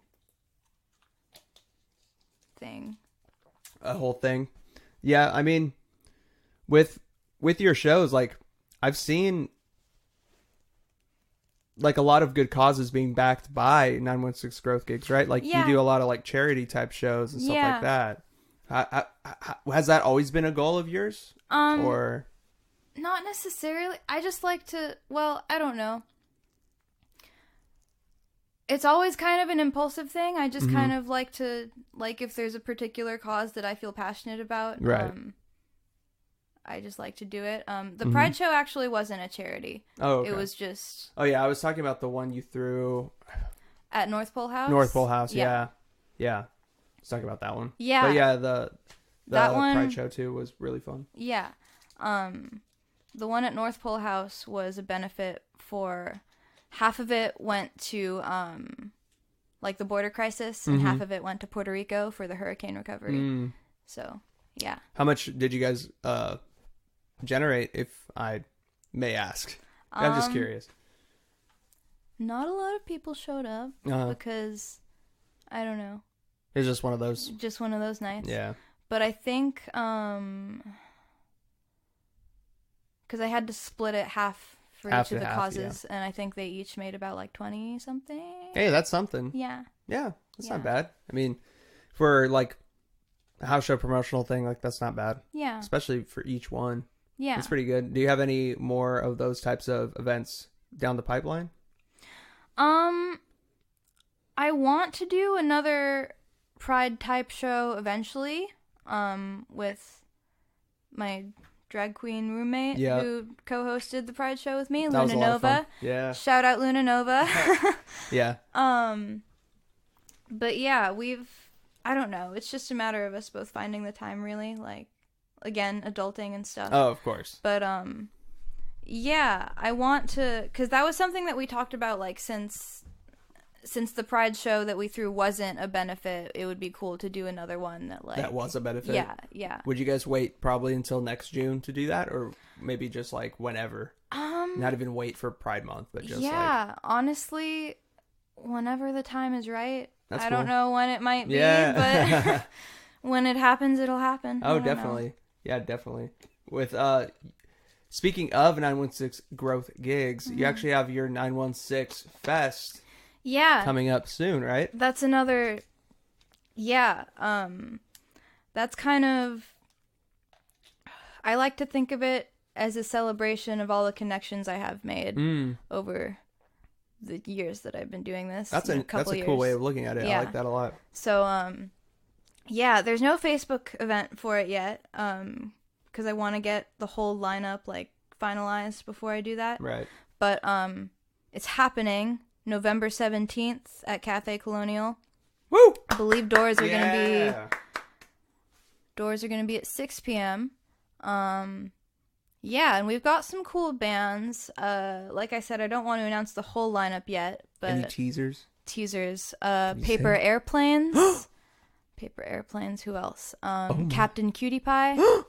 S2: thing.
S1: A whole thing. Yeah, I mean, with your shows, like, I've seen like a lot of good causes being backed by 916 growth gigs, right? Like you do a lot of like charity type shows and stuff like that. Has that always been a goal of yours? Or
S2: Not necessarily. I just like to, well, I don't know. It's always kind of an impulsive thing. I just kind of like to, like, if there's a particular cause that I feel passionate about,
S1: right.
S2: I just like to do it. The Pride show actually wasn't a charity.
S1: Oh, okay.
S2: It was just...
S1: Oh, yeah, I was talking about the one you threw...
S2: At North Pole House?
S1: North Pole House, yeah. Yeah. I was talking about that one.
S2: Yeah.
S1: But yeah, the
S2: that one,
S1: Pride show, too, was really fun.
S2: Yeah. The one at North Pole House was a benefit for... Half of it went to, like, the border crisis, and half of it went to Puerto Rico for the hurricane recovery. So, yeah.
S1: How much did you guys generate, if I may ask? I'm just curious.
S2: Not a lot of people showed up because, I don't know.
S1: It's just one of those.
S2: Just one of those nights.
S1: Yeah.
S2: But I think, because I had to split it half for each of the causes, and I think they each made about like 20 something.
S1: Hey, that's something.
S2: Yeah.
S1: Yeah, that's not bad. I mean, for like a house show promotional thing, like that's not bad.
S2: Yeah.
S1: Especially for each one.
S2: Yeah.
S1: It's pretty good. Do you have any more of those types of events down the pipeline?
S2: I want to do another Pride type show eventually, with my drag queen roommate who co-hosted the Pride show with me,
S1: that
S2: Luna Nova.
S1: Yeah.
S2: Shout out Luna Nova.
S1: Yeah.
S2: But yeah, I don't know. It's just a matter of us both finding the time, really. Like, again, adulting and stuff.
S1: Oh, of course.
S2: But, yeah, I want to, because that was something that we talked about, like, since the Pride show that we threw wasn't a benefit, it would be cool to do another one that
S1: was a benefit.
S2: Yeah.
S1: Would you guys wait probably until next June to do that, or maybe just like whenever? Not even wait for Pride Month, but just
S2: honestly, whenever the time is right.
S1: That's
S2: I
S1: cool.
S2: don't know when it might be, but when it happens, it'll happen.
S1: Oh, definitely. Know. Yeah, definitely. With speaking of 916 growth gigs, you actually have your 916 Fest.
S2: Yeah.
S1: Coming up soon, right?
S2: That's another... Yeah. That's kind of... I like to think of it as a celebration of all the connections I have made over the years that I've been doing this.
S1: That's a cool way of looking at it. Yeah. I like that a lot.
S2: So, yeah, there's no Facebook event for it yet, because I want to get the whole lineup, like, finalized before I do that.
S1: Right.
S2: But, it's happening... November 17th at Cafe Colonial.
S1: Woo!
S2: I believe doors are gonna be at 6 p.m. Yeah, and we've got some cool bands. Like I said, I don't want to announce the whole lineup yet, but
S1: any teasers?
S2: Paper Airplanes. Paper Airplanes, who else? Captain Cutie Pie.
S1: Oh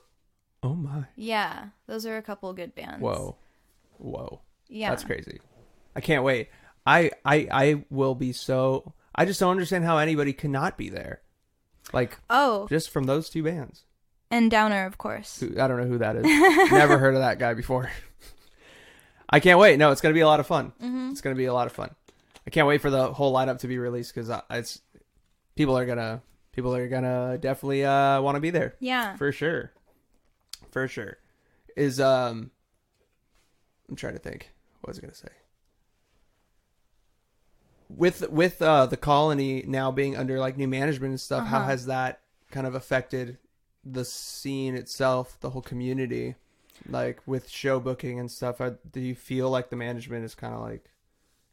S1: my.
S2: Yeah, those are a couple good bands.
S1: Whoa. Yeah. That's crazy. I can't wait. I will be so... I just don't understand how anybody cannot be there. Like, just from those two bands.
S2: And Downer, of course.
S1: I don't know who that is. Never heard of that guy before. I can't wait. No, it's going to be a lot of fun. It's going to be a lot of fun. I can't wait for the whole lineup to be released, because people are gonna definitely want to be there.
S2: Yeah.
S1: For sure. Is I'm trying to think. What was I going to say? With the colony now being under like new management and stuff, how has that kind of affected the scene itself, the whole community, like with show booking and stuff? Do you feel like the management is kind of like,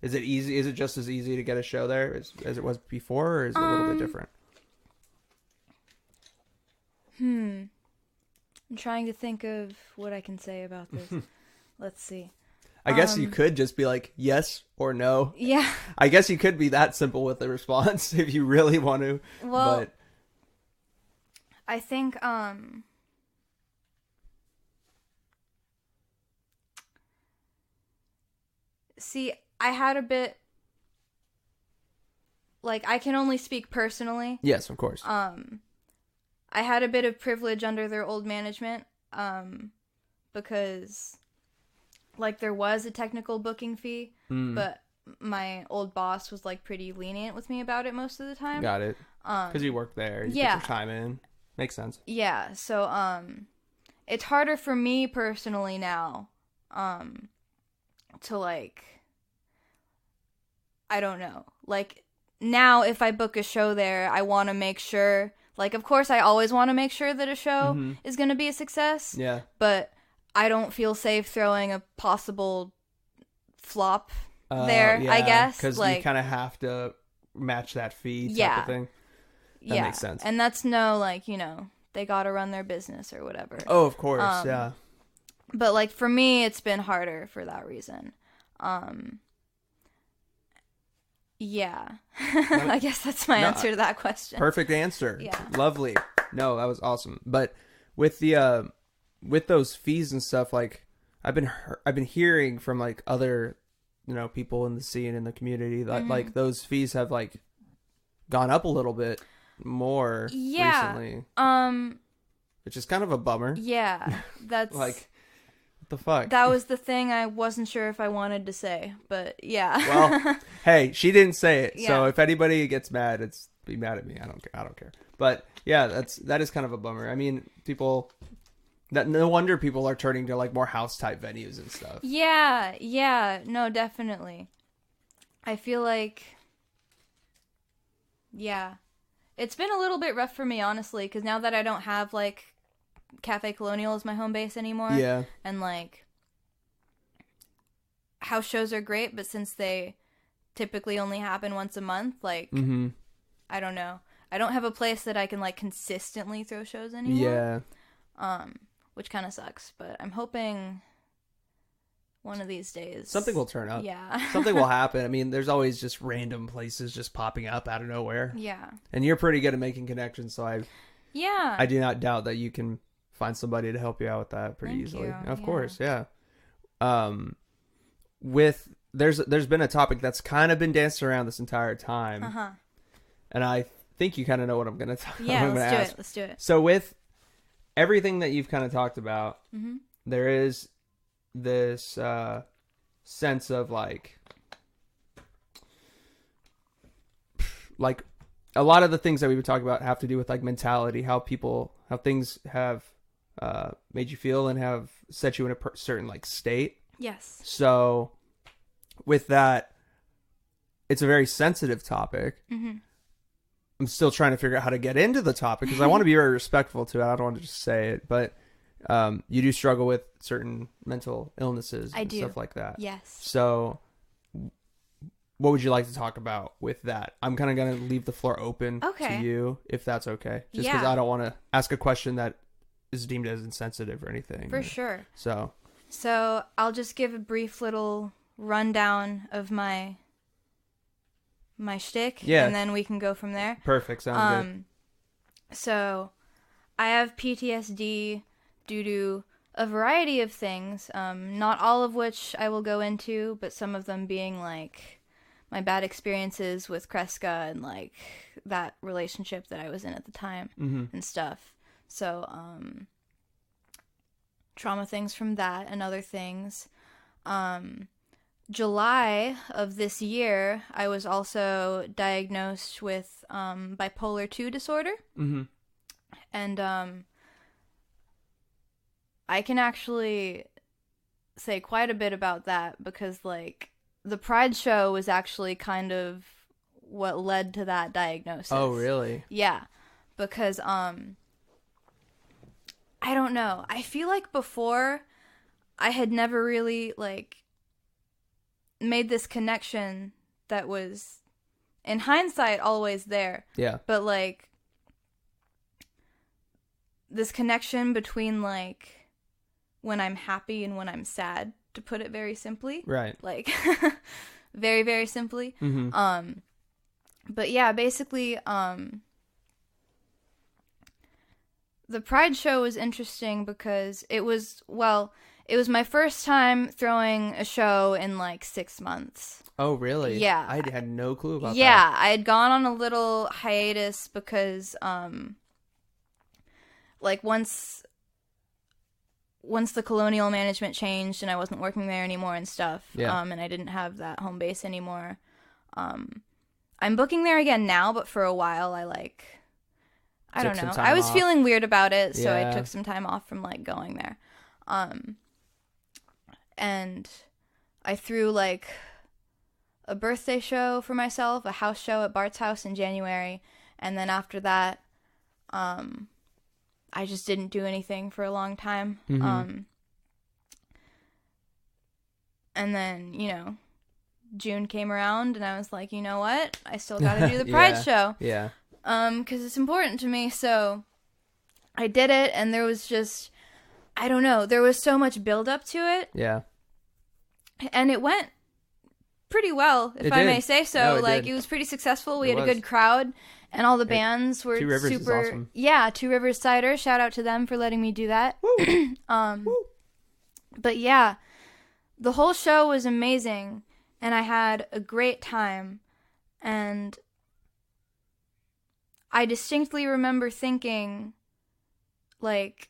S1: is it easy? Is it just as easy to get a show there as it was before, or is it a little bit different?
S2: I'm trying to think of what I can say about this. Let's see.
S1: I guess you could just be like, yes or no.
S2: Yeah.
S1: I guess you could be that simple with the response if you really want to.
S2: Well, but I think, see, I had a bit, like, I can only speak personally.
S1: Yes, of course.
S2: I had a bit of privilege under their old management, because... like, there was a technical booking fee, but my old boss was, like, pretty lenient with me about it most of the time.
S1: Got it. Because you worked there. You put your time in. Makes sense.
S2: Yeah, so, it's harder for me personally now, to like, I don't know, like now if I book a show there, I want to make sure, like, of course I always want to make sure that a show is going to be a success.
S1: Yeah.
S2: But I don't feel safe throwing a possible flop there, I guess.
S1: Because
S2: like,
S1: you kind of have to match that fee type of thing. That makes sense.
S2: And that's no, like, you know, they got to run their business or whatever.
S1: Oh, of course, yeah.
S2: But, like, for me, it's been harder for that reason. Yeah. I guess that's my answer to that question.
S1: Perfect answer.
S2: Yeah.
S1: Lovely. No, that was awesome. But with the with those fees and stuff, like I've been hearing from like other, you know, people in the scene, in the community, that like those fees have like gone up a little bit more recently. Which is kind of a bummer.
S2: Yeah. That's
S1: like, the fuck?
S2: That was the thing I wasn't sure if I wanted to say, but yeah.
S1: Well, hey, she didn't say it, so if anybody gets mad, be mad at me. I don't care. But yeah, that is kind of a bummer. I mean, no wonder people are turning to like more house type venues and stuff.
S2: Yeah, no, definitely. I feel like, yeah, it's been a little bit rough for me, honestly, because now that I don't have like Cafe Colonial as my home base anymore.
S1: Yeah.
S2: And like, house shows are great, but since they typically only happen once a month, like, I don't know. I don't have a place that I can like consistently throw shows anymore. Yeah. Which kind of sucks, but I'm hoping one of these days
S1: something will turn up.
S2: Yeah.
S1: Something will happen. I mean, there's always just random places just popping up out of nowhere.
S2: Yeah. And
S1: you're pretty good at making connections, so I do not doubt that you can find somebody to help you out with that pretty easily. Of course, yeah. There's been a topic that's kind of been danced around this entire time. And I think you kind of know what I'm going to talk about.
S2: Yeah, let's do it.
S1: So with everything that you've kind of talked about, there is this sense of like a lot of the things that we've been talking about have to do with like mentality, how things have made you feel and have set you in a certain like state.
S2: Yes.
S1: So with that, it's a very sensitive topic. I'm still trying to figure out how to get into the topic because I want to be very respectful to it. I don't want to just say it, but you do struggle with certain mental illnesses and stuff like that.
S2: Yes.
S1: So what would you like to talk about with that? I'm kind of going to leave the floor open to you, if that's okay. Just because I don't want to ask a question that is deemed as insensitive or anything.
S2: For sure.
S1: So
S2: I'll just give a brief little rundown of my shtick, and then we can go from there.
S1: Perfect. Sounds good.
S2: So I have PTSD due to a variety of things, not all of which I will go into, but some of them being like my bad experiences with Kreska and like that relationship that I was in at the time and stuff. So trauma things from that and other things. July of this year, I was also diagnosed with bipolar 2 disorder. And I can actually say quite a bit about that because, like, the Pride show was actually kind of what led to that diagnosis.
S1: Oh, really?
S2: Yeah. Because, I don't know. I feel like before, I had never really, like, made this connection that was, in hindsight, always there.
S1: Yeah.
S2: But, like, this connection between, like, when I'm happy and when I'm sad, to put it very simply.
S1: Right.
S2: Like, very, very simply. But yeah, basically, the Pride show was interesting because it was my first time throwing a show in like 6 months.
S1: Oh, really?
S2: Yeah.
S1: I had no clue about that.
S2: Yeah, I had gone on a little hiatus because, like, once the Colonial management changed and I wasn't working there anymore and stuff, and I didn't have that home base anymore, I'm booking there again now, but for a while I don't know. I was feeling weird about it, so I took some time off from like going there. And I threw like a birthday show for myself, a house show at Bart's house in January, and then after that, I just didn't do anything for a long time. Mm-hmm. And then, you know, June came around and I was like, you know what? I still got to do the Pride show.
S1: Yeah.
S2: Because it's important to me. So I did it, and there was just, I don't know, there was so much build up to it.
S1: Yeah.
S2: And it went pretty well, if I may say so. No, like, it was pretty successful. We had a good crowd, and all the bands were
S1: Two Rivers
S2: super.
S1: Is awesome.
S2: Yeah, Two Rivers Cider. Shout out to them for letting me do that.
S1: Woo!
S2: Woo. But yeah, the whole show was amazing, and I had a great time. And I distinctly remember thinking, like,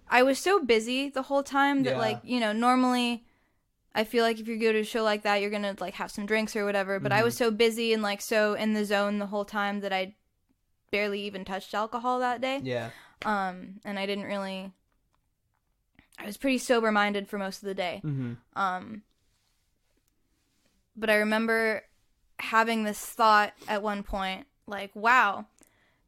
S2: I was so busy the whole time that, like, you know, normally I feel like if you go to a show like that, you're going to, like, have some drinks or whatever. But I was so busy and, like, so in the zone the whole time that I barely even touched alcohol that day.
S1: Yeah.
S2: And I didn't really... I was pretty sober-minded for most of the day.
S1: Mm-hmm.
S2: But I remember having this thought at one point, like, wow,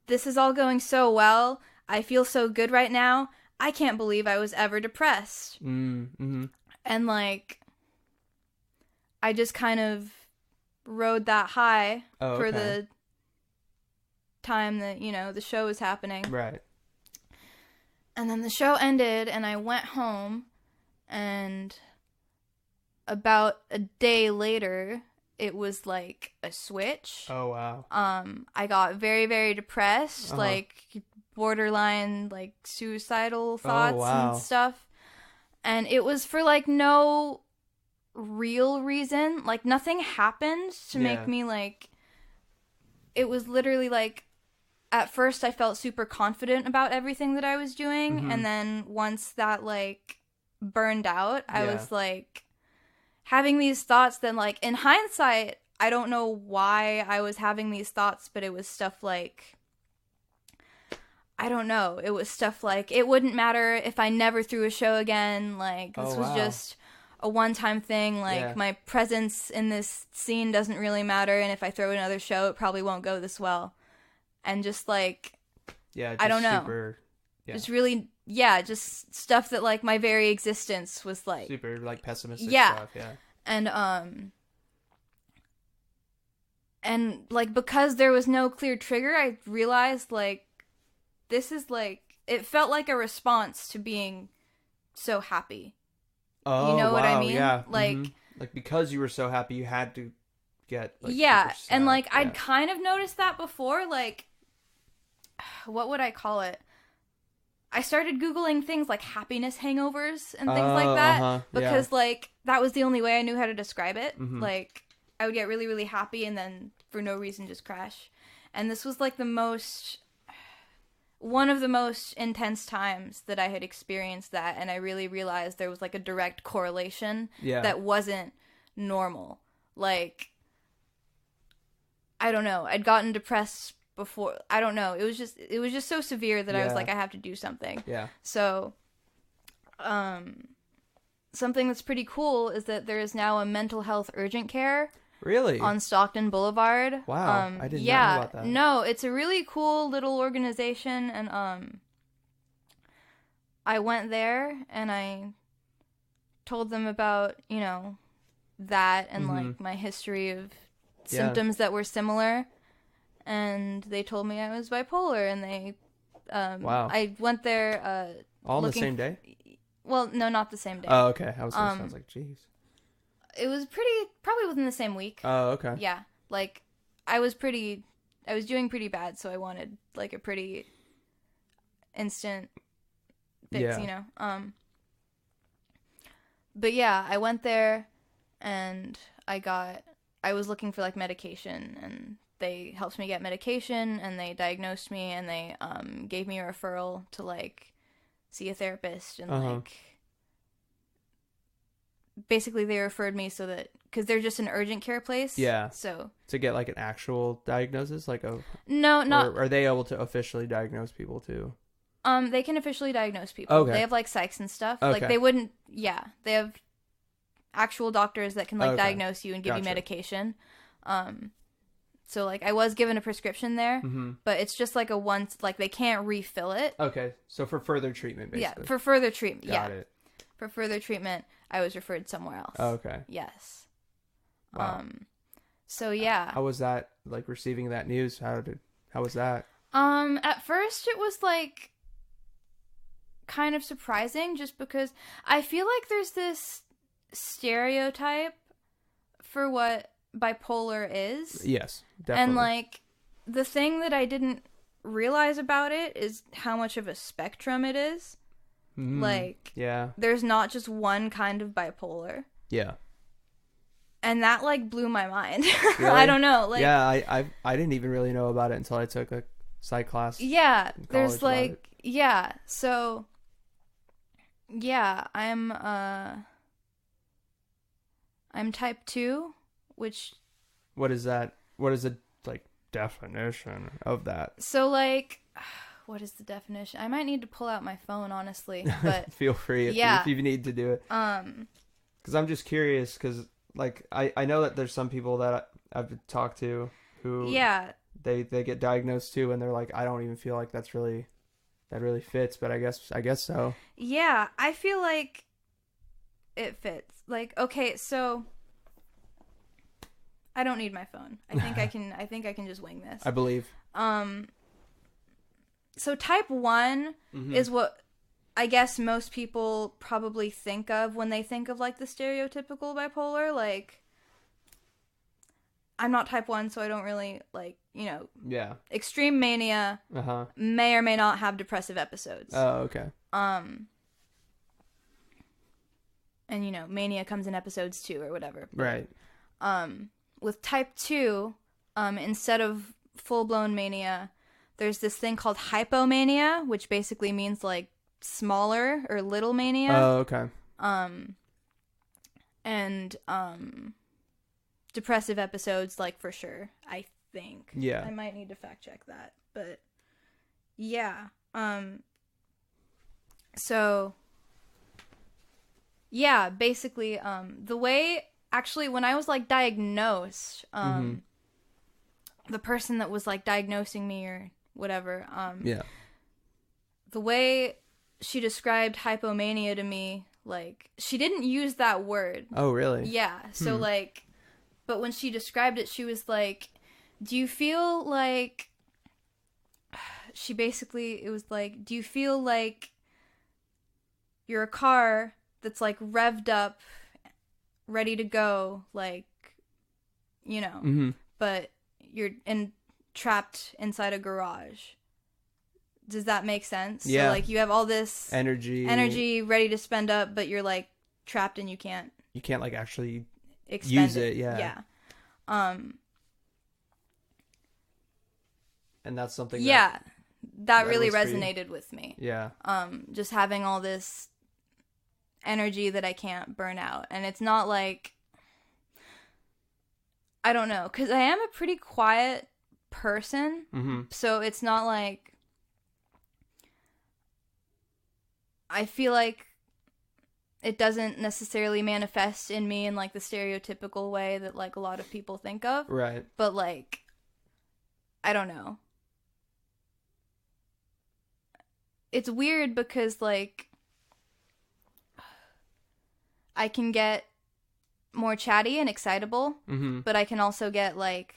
S2: this is all going so well. I feel so good right now. I can't believe I was ever depressed.
S1: Mm-hmm.
S2: And, like, I just kind of rode that high for the time that, you know, the show was happening.
S1: Right.
S2: And then the show ended, and I went home, and about a day later, it was like a switch.
S1: Oh, wow.
S2: I got very, very depressed, like borderline, like suicidal thoughts and stuff. And it was for like no real reason. Like nothing happened to make me like, it was literally like, at first I felt super confident about everything that I was doing. Mm-hmm. And then once that like burned out, I was like having these thoughts. Then like in hindsight, I don't know why I was having these thoughts, but it was stuff like, I don't know. It was stuff like, it wouldn't matter if I never threw a show again. Like this was just a one-time thing. Like my presence in this scene doesn't really matter. And if I throw another show, it probably won't go this well. And just like, I don't know. Just really, just stuff that like my very existence was like.
S1: Super like pessimistic stuff,
S2: And like, because there was no clear trigger, I realized like, this is like, it felt like a response to being so happy.
S1: Oh,
S2: you know what I mean?
S1: Yeah.
S2: Like,
S1: like because you were so happy, you had to get like,
S2: and like I'd kind of noticed that before. Like, what would I call it? I started Googling things like happiness hangovers and things like that because like that was the only way I knew how to describe it. Mm-hmm. Like I would get really, really happy and then for no reason just crash. And this was like one of the most intense times that I had experienced that, and I really realized there was like a direct correlation that wasn't normal. Like, I don't know. I'd gotten depressed before. I don't know. It was just so severe that I was like, I have to do something.
S1: Yeah.
S2: So, something that's pretty cool is that there is now a mental health urgent care.
S1: Really?
S2: On Stockton Boulevard.
S1: Wow. I didn't know about that.
S2: No, it's a really cool little organization, and I went there and I told them about, you know, that and like my history of symptoms that were similar, and they told me I was bipolar, and they I went there
S1: all on the same day?
S2: Well, no, not the same day.
S1: Oh, okay. I was like, geez.
S2: It was probably within the same week.
S1: Oh, okay.
S2: Yeah. Like, I was doing pretty bad, so I wanted, like, a pretty instant fix, you know? But yeah, I went there, and I was looking for, like, medication, and they helped me get medication, and they diagnosed me, and they, gave me a referral to, like, see a therapist, and, like, basically they referred me so that, because they're just an urgent care place.
S1: Yeah.
S2: So
S1: to get like an actual diagnosis, like a
S2: no, not.
S1: Or are they able to officially diagnose people too?
S2: They can officially diagnose people.
S1: Okay.
S2: They have like psychs and stuff.
S1: Okay.
S2: Like they wouldn't. Yeah, they have actual doctors that can like
S1: Okay.
S2: diagnose you and give you
S1: Gotcha.
S2: medication. So like I was given a prescription there, but it's just like a once. Like they can't refill it.
S1: Okay, so for further treatment, basically.
S2: Yeah, for further treatment.
S1: Got it.
S2: For further treatment, I was referred somewhere else.
S1: Oh, okay.
S2: Yes.
S1: Wow.
S2: So yeah.
S1: How was that, like, receiving that news? How was that?
S2: At first it was like kind of surprising, just because I feel like there's this stereotype for what bipolar is.
S1: Yes, definitely.
S2: And like the thing that I didn't realize about it is how much of a spectrum it is. Like,
S1: yeah,
S2: there's not just one kind of bipolar.
S1: Yeah.
S2: And that like blew my mind.
S1: Really?
S2: I don't know. Like,
S1: yeah, I didn't even really know about it until I took a psych class.
S2: Yeah,
S1: in
S2: there's
S1: college about
S2: like
S1: it.
S2: yeah. So yeah, I'm type 2, which
S1: What is that? What is the like definition of that?
S2: so like what is the definition? I might need to pull out my phone, honestly, but
S1: Feel free if you need to do it. Because I'm just curious, because like I know that there's some people that I've talked to who they get diagnosed too, and they're like, I don't even feel like that really fits, but I guess so.
S2: Yeah, I feel like it fits. Like, okay, so I don't need my phone. I think I can just wing this.
S1: I believe.
S2: So type 1 is what I guess most people probably think of when they think of like the stereotypical bipolar. Like, I'm not type 1, so I don't really like,
S1: Yeah.
S2: extreme mania may or may not have depressive episodes.
S1: Oh, okay.
S2: And mania comes in episodes too or whatever. But,
S1: Right.
S2: With type 2, instead of full-blown mania, there's this thing called hypomania, which basically means like smaller or little mania.
S1: Oh, okay.
S2: And depressive episodes, like, for sure, I think.
S1: Yeah.
S2: I might need to fact check that, but yeah. So yeah, basically, the way, actually, when I was like diagnosed, the person that was like diagnosing me or whatever, the way she described hypomania to me, like, she didn't use that word.
S1: Oh, really?
S2: Yeah. So like, but when she described it, she was like, do you feel like, it was like, do you feel like you're a car that's like revved up, ready to go, like, but you're trapped inside a garage. Does that make sense?
S1: Yeah.
S2: So like you have all this
S1: energy
S2: ready to spend up, but you're like trapped and you can't
S1: like actually
S2: expend
S1: use it. Yeah.
S2: Yeah.
S1: And that's something.
S2: That really
S1: was for you.
S2: resonated with me.
S1: Yeah.
S2: Just having all this energy that I can't burn out, and it's not like, I don't know, because I am a pretty quiet person, so it's not like, I feel like it doesn't necessarily manifest in me in like the stereotypical way that like a lot of people think of.
S1: Right.
S2: But like, I don't know. It's weird because like, I can get more chatty and excitable, but I can also get like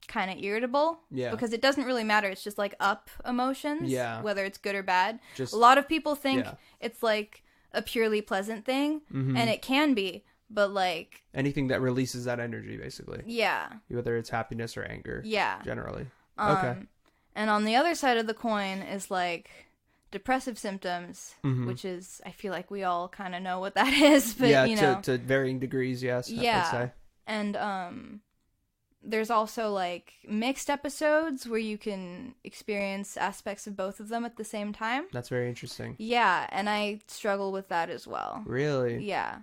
S2: kind of irritable.
S1: Yeah.
S2: Because it doesn't really matter. It's just like up emotions.
S1: Yeah.
S2: Whether it's good or bad.
S1: Just,
S2: a lot of people think it's like a purely pleasant thing, and it can be, but like
S1: anything that releases that energy, basically.
S2: Yeah.
S1: Whether it's happiness or anger.
S2: Yeah.
S1: Generally. Okay.
S2: And on the other side of the coin is like depressive symptoms, which is, I feel like we all kind of know what that is, but
S1: yeah, to varying degrees, yes.
S2: Yeah.
S1: I'd say.
S2: And there's also like mixed episodes where you can experience aspects of both of them at the same time.
S1: That's very interesting.
S2: Yeah, and I struggle with that as well.
S1: Really?
S2: Yeah.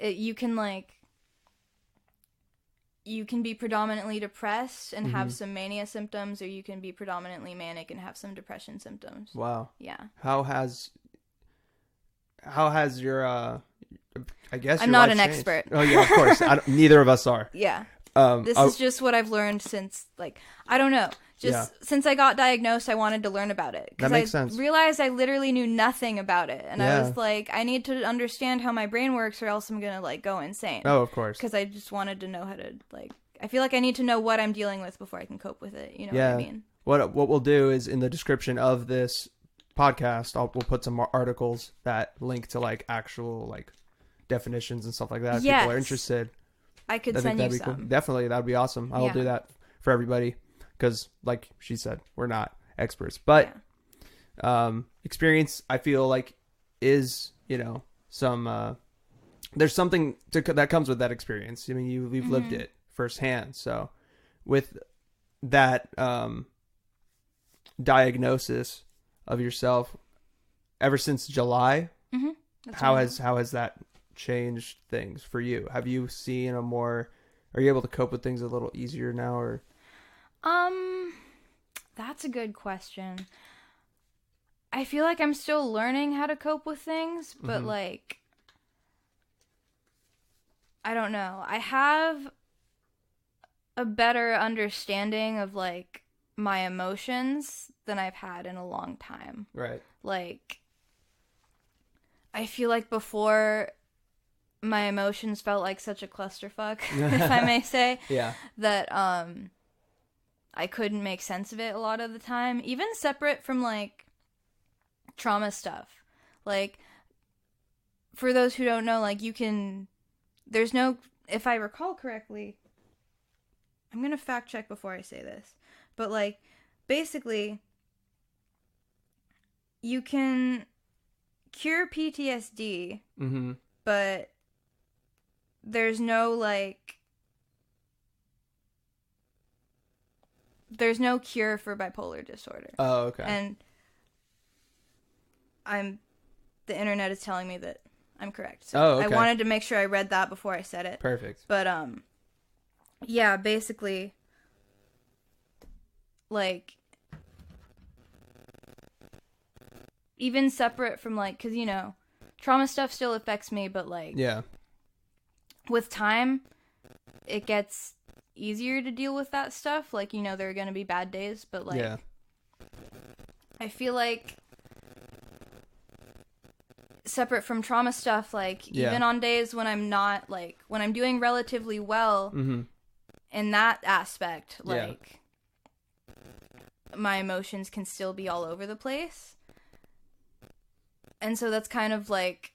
S2: You can be predominantly depressed and have some mania symptoms, or you can be predominantly manic and have some depression symptoms.
S1: Wow.
S2: Yeah.
S1: How has your I guess
S2: I'm
S1: your
S2: not
S1: life
S2: an
S1: changed?
S2: expert.
S1: Oh yeah, of course. Neither of us are.
S2: Yeah. This is just what I've learned since, like, I don't know. Since I got diagnosed, I wanted to learn about it.
S1: That makes sense.
S2: Realized I literally knew nothing about it. And I was like, I need to understand how my brain works or else I'm going to, like, go insane.
S1: Oh, of course.
S2: Because I just wanted to know how to, like, I feel like I need to know what I'm dealing with before I can cope with it. You know what I mean?
S1: What we'll do is in the description of this podcast, we'll put some more articles that link to, like, actual, like, definitions and stuff like that. If people are interested.
S2: I could send you some.
S1: Cool. Definitely, that'd be awesome. I'll do that for everybody because, like she said, we're not experts. But experience, I feel like, is, you know, some there's something that comes with that experience. I mean, we've lived it firsthand. So with that diagnosis of yourself, ever since July, how has that changed things for you? Have you seen are you able to cope with things a little easier now, or
S2: that's a good question. I feel like I'm still learning how to cope with things, but like, I don't know. I have a better understanding of, like, my emotions than I've had in a long time.
S1: Right.
S2: Like, I feel like before, my emotions felt like such a clusterfuck, if I may say.
S1: Yeah.
S2: That I couldn't make sense of it a lot of the time, even separate from, like, trauma stuff. Like, for those who don't know, like, there's no, if I recall correctly, I'm gonna fact check before I say this, but, like, basically, you can cure PTSD, but there's no, like, there's no cure for bipolar disorder.
S1: Oh, okay.
S2: And the internet is telling me that I'm correct. So
S1: okay.
S2: I wanted to make sure I read that before I said it.
S1: Perfect.
S2: But, yeah, basically, like, even separate from, like, because, you know, trauma stuff still affects me, but, like, with time, it gets easier to deal with that stuff. Like, you know, there are going to be bad days, but, like, I feel like separate from trauma stuff, like, even on days when I'm not, like, when I'm doing relatively well in that aspect, like, my emotions can still be all over the place. And so that's kind of, like,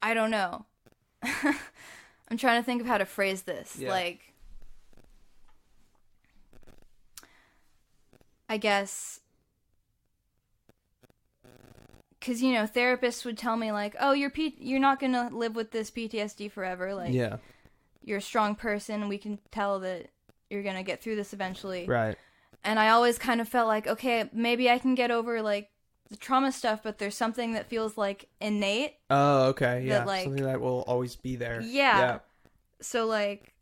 S2: I don't know. I'm trying to think of how to phrase this. Like, I guess, because, you know, therapists would tell me, like, oh, you're not going to live with this PTSD forever. Like, you're a strong person. We can tell that you're going to get through this eventually.
S1: Right.
S2: And I always kind of felt like, okay, maybe I can get over, like, the trauma stuff, but there's something that feels, like, innate.
S1: Oh, okay. Yeah.
S2: That, like,
S1: something that will always be there.
S2: Yeah. So, like,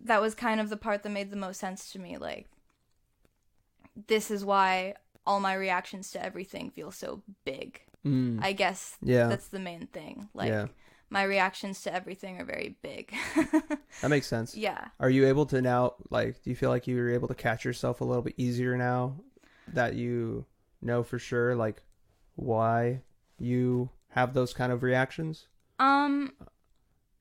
S2: that was kind of the part that made the most sense to me. Like, this is why all my reactions to everything feel so big. I guess that's the main thing. Like, my reactions to everything are very big.
S1: That makes sense.
S2: Yeah.
S1: Are you able to now, like, do you feel like you were able to catch yourself a little bit easier now that you know for sure, like, why you have those kind of reactions? You're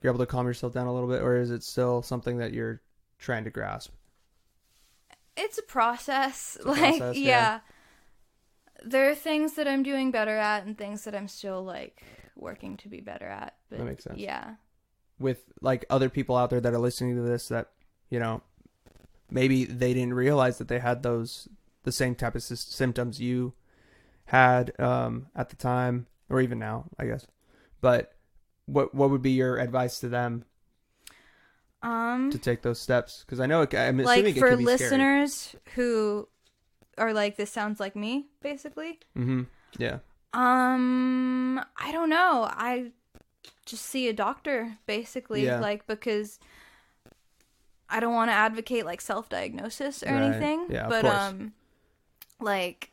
S1: able to calm yourself down a little bit, or is it still something that you're trying to grasp?
S2: It's a process. Yeah. There are things that I'm doing better at and things that I'm still, like, working to be better at. But,
S1: that makes sense.
S2: Yeah.
S1: With, like, other people out there that are listening to this that, you know, maybe they didn't realize that they had the same type of symptoms you had at the time, or even now, I guess. But what would be your advice to them to take those steps? Because I know I'm assuming
S2: like
S1: it
S2: for
S1: can be
S2: listeners who are like, this sounds like me, basically.
S1: Mm-hmm. Yeah.
S2: I don't know. I just see a doctor, basically, like, because I don't want to advocate like self-diagnosis or anything.
S1: Yeah,
S2: but
S1: of course.
S2: like,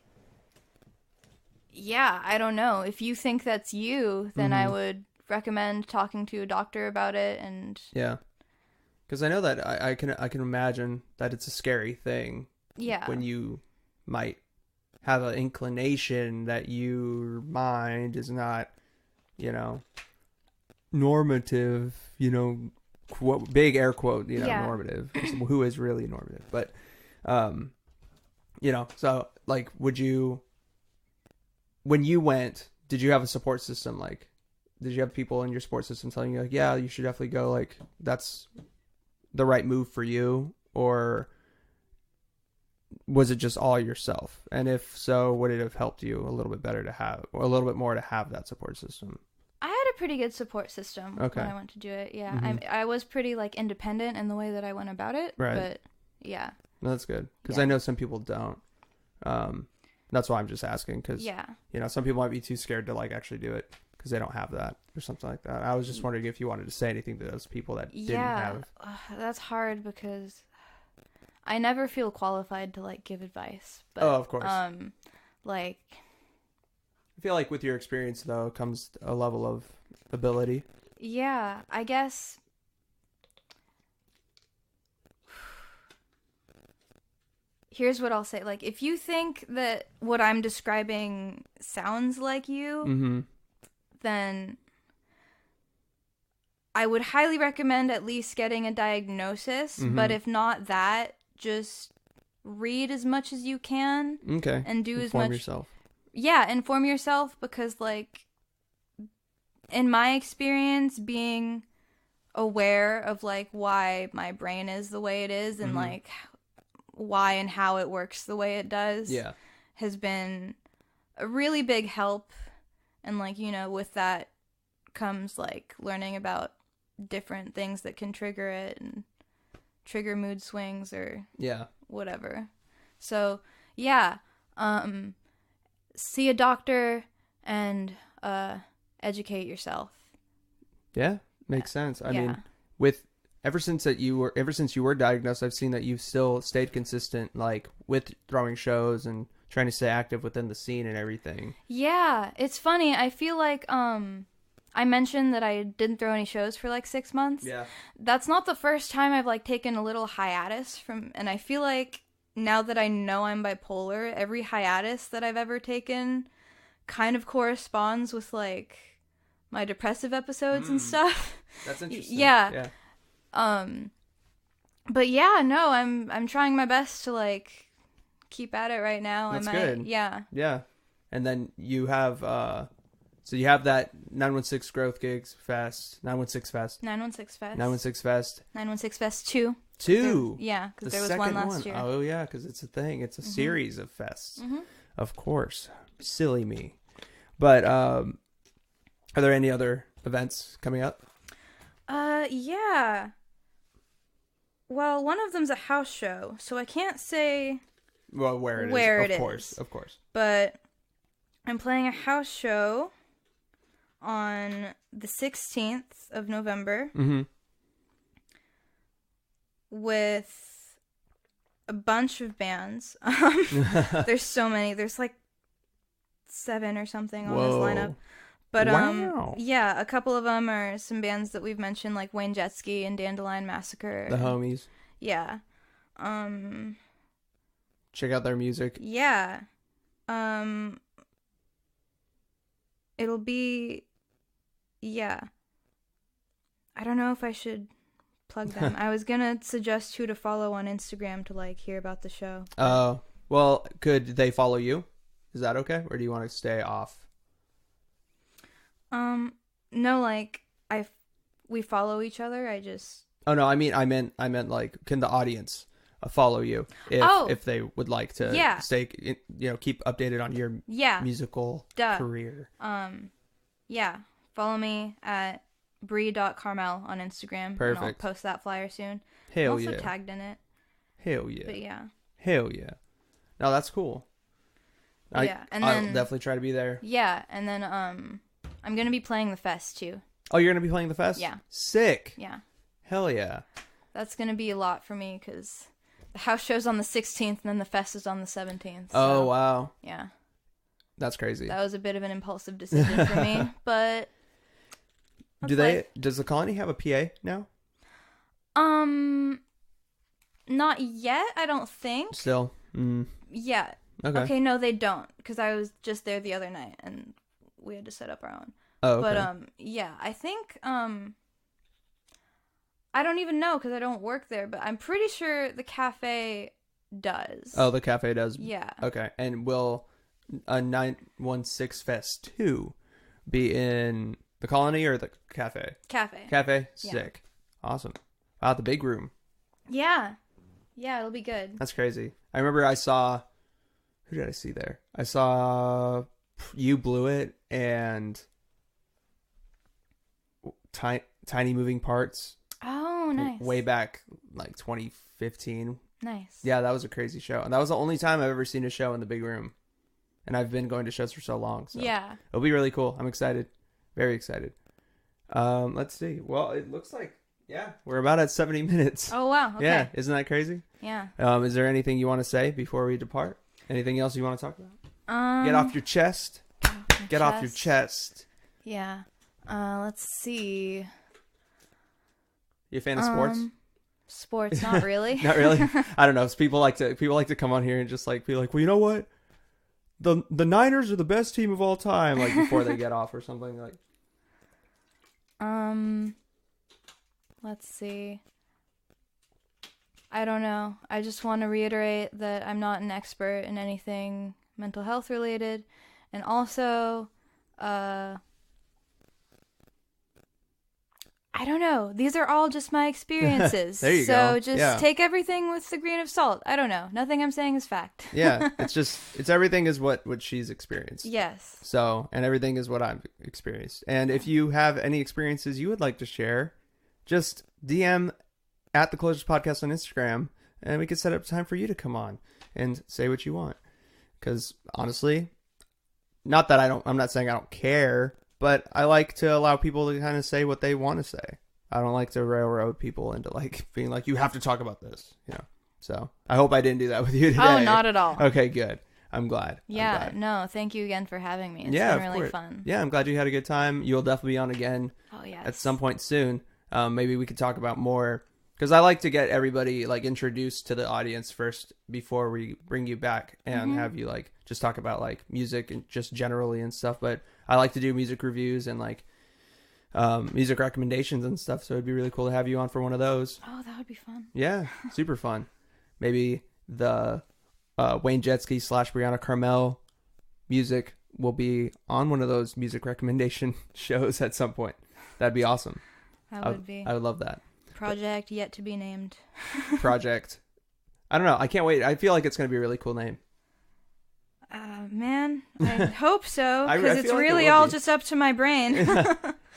S2: yeah, I don't know. If you think that's you, then I would recommend talking to a doctor about it. And
S1: yeah, because I know that I can imagine that it's a scary thing.
S2: Yeah.
S1: When you might have an inclination that your mind is not, normative, quote, big air quote, normative. Who is really normative? But, so like, when you went, did you have a support system? Like, did you have people in your support system telling you, like, yeah, you should definitely go, like, that's the right move for you? Or was it just all yourself? And if so, would it have helped you a little bit better to have, or a little bit more to have that support system?
S2: I had a pretty good support system when I went to do it. Yeah.
S1: Mm-hmm.
S2: I was pretty like independent in the way that I went about it.
S1: Right.
S2: But yeah.
S1: No, that's good. Because I know some people don't. That's why I'm just asking. Because, some people might be too scared to like actually do it because they don't have that or something like that. I was just wondering if you wanted to say anything to those people that didn't have.
S2: That's hard because I never feel qualified to like give advice. But,
S1: of course.
S2: Like,
S1: I feel like with your experience though comes a level of ability.
S2: Yeah, I guess. Here's what I'll say. Like, if you think that what I'm describing sounds like you, then I would highly recommend at least getting a diagnosis. But if not that, just read as much as you can.
S1: Okay.
S2: And do
S1: inform
S2: as much.
S1: Yourself.
S2: Yeah, inform yourself, because, like, in my experience, being aware of, like, why my brain is the way it is and, like, why and how it works the way it does has been a really big help. And, like, with that comes, like, learning about different things that can trigger it and trigger mood swings or whatever. So, yeah, see a doctor and educate yourself.
S1: Yeah, makes sense. I mean, ever since you were diagnosed, I've seen that you've still stayed consistent, like with throwing shows and trying to stay active within the scene and everything. Yeah,
S2: it's funny. I feel like I mentioned that I didn't throw any shows for like 6 months.
S1: Yeah,
S2: that's not the first time I've like taken a little hiatus from, and I feel like now that I know I'm bipolar, every hiatus that I've ever taken kind of corresponds with like my depressive episodes and stuff.
S1: That's interesting.
S2: Yeah. But yeah, no, I'm trying my best to like keep at it right now.
S1: That's good.
S2: Yeah.
S1: Yeah. And then you have so you have that 916 Growth Gigs Fest, 916 Fest.
S2: 916 Fest.
S1: 916 Fest.
S2: 916 Fest 2.
S1: Yeah,
S2: because there was one last year.
S1: Oh yeah, because it's a thing. It's a series of fests. Of course. Silly me. But are there any other events coming up?
S2: Yeah. Well, one of them's a house show, so I can't say
S1: where it is. Of course.
S2: But I'm playing a house show on the 16th of November with a bunch of bands. There's so many. There's like 7 or something on this lineup. But yeah, a couple of them are some bands that we've mentioned, like Wayne Jetski and Dandelion Massacre.
S1: The homies.
S2: Yeah.
S1: Check out their music.
S2: Yeah. It'll be, yeah. I don't know if I should plug them. I was gonna suggest who to follow on Instagram to like hear about the show.
S1: Oh, well, could they follow you? Is that okay, or do you want to stay off?
S2: No, like we follow each other. I just.
S1: Oh no, I meant like, can the audience follow you if they would like to stay, keep updated on your musical career?
S2: Yeah, follow me at Brie.Carmel on Instagram.
S1: Perfect.
S2: And I'll post that flyer soon.
S1: Hell
S2: I'm also
S1: yeah.
S2: tagged in it.
S1: Hell yeah.
S2: But yeah.
S1: Hell yeah. No, that's cool.
S2: Yeah, and
S1: I'll
S2: then
S1: definitely try to be there.
S2: Yeah, and then I'm gonna be playing the fest too.
S1: Oh, you're gonna be playing the fest?
S2: Yeah.
S1: Sick.
S2: Yeah.
S1: Hell yeah.
S2: That's gonna be a lot for me because the house show's on the 16th and then the fest is on the 17th. So,
S1: Oh wow.
S2: Yeah.
S1: That's crazy.
S2: That was a bit of an impulsive decision for me, but
S1: does the Colony have a PA now?
S2: Not yet, I don't think.
S1: Still.
S2: Yeah. Okay, no, they don't, because I was just there the other night and we had to set up our own.
S1: Oh, okay.
S2: But yeah, I think I don't even know because I don't work there, but I'm pretty sure the cafe does.
S1: Oh, the cafe does.
S2: Yeah.
S1: Okay, and will a 916 Fest 2 be in the Colony or the cafe?
S2: Cafe.
S1: Cafe. Sick. Yeah. Awesome. Wow, the big room.
S2: Yeah. Yeah, it'll be good.
S1: That's crazy. I remember I saw... Who did I see there? I saw You Blew It and Tiny Moving Parts.
S2: Oh, nice.
S1: Way back, like 2015.
S2: Nice.
S1: Yeah, that was a crazy show. And that was the only time I've ever seen a show in the big room. And I've been going to shows for so long. So
S2: yeah.
S1: It'll be really cool. I'm excited. Very excited. Let's see. Well, it looks like... Yeah, we're about at 70 minutes.
S2: Oh, wow. Okay.
S1: Yeah, isn't that crazy?
S2: Yeah.
S1: Is there anything you want to say before we depart? Anything else you want to talk about? Get off your chest. Get off your chest.
S2: Yeah. Let's see.
S1: You a fan of sports?
S2: Sports, not really.
S1: Not really? I don't know. People like to come on here and just like be like, well, you know what? The Niners are the best team of all time. Like before they get off or something like.
S2: Let's see. I don't know. I just want to reiterate that I'm not an expert in anything mental health related. And also, I don't know. These are all just my experiences.
S1: There you
S2: go.
S1: So
S2: just take everything with a grain of salt. I don't know. Nothing I'm saying is fact.
S1: Yeah. It's everything is what she's experienced.
S2: Yes.
S1: So, and everything is what I've experienced. And if you have any experiences you would like to share, just DM at the Closers Podcast on Instagram, and we could set up time for you to come on and say what you want. Because honestly, not that I'm not saying I don't care, but I like to allow people to kind of say what they want to say. I don't like to railroad people into like being like, you have to talk about this, you know. So I hope I didn't do that with you today.
S2: Oh, not at all.
S1: Okay, good. I'm glad.
S2: Yeah, no, thank you again for having me. It's been really fun.
S1: Yeah, I'm glad you had a good time. You'll definitely be on again.
S2: Oh, yes.
S1: At some point soon. Maybe we could talk about more, because I like to get everybody like introduced to the audience first before we bring you back and have you like just talk about like music and just generally and stuff. But I like to do music reviews and like music recommendations and stuff. So it'd be really cool to have you on for one of those.
S2: Oh, that would be fun.
S1: Yeah, super fun. Maybe the Wayne Jetski / Brianna Carmel music will be on one of those music recommendation shows at some point. That'd be awesome.
S2: That would be.
S1: I would love that.
S2: Project yet to be named.
S1: Project. I don't know. I can't wait. I feel like it's going to be a really cool name.
S2: Man, I hope so,
S1: I
S2: because it's
S1: feel like
S2: really all just up to my brain.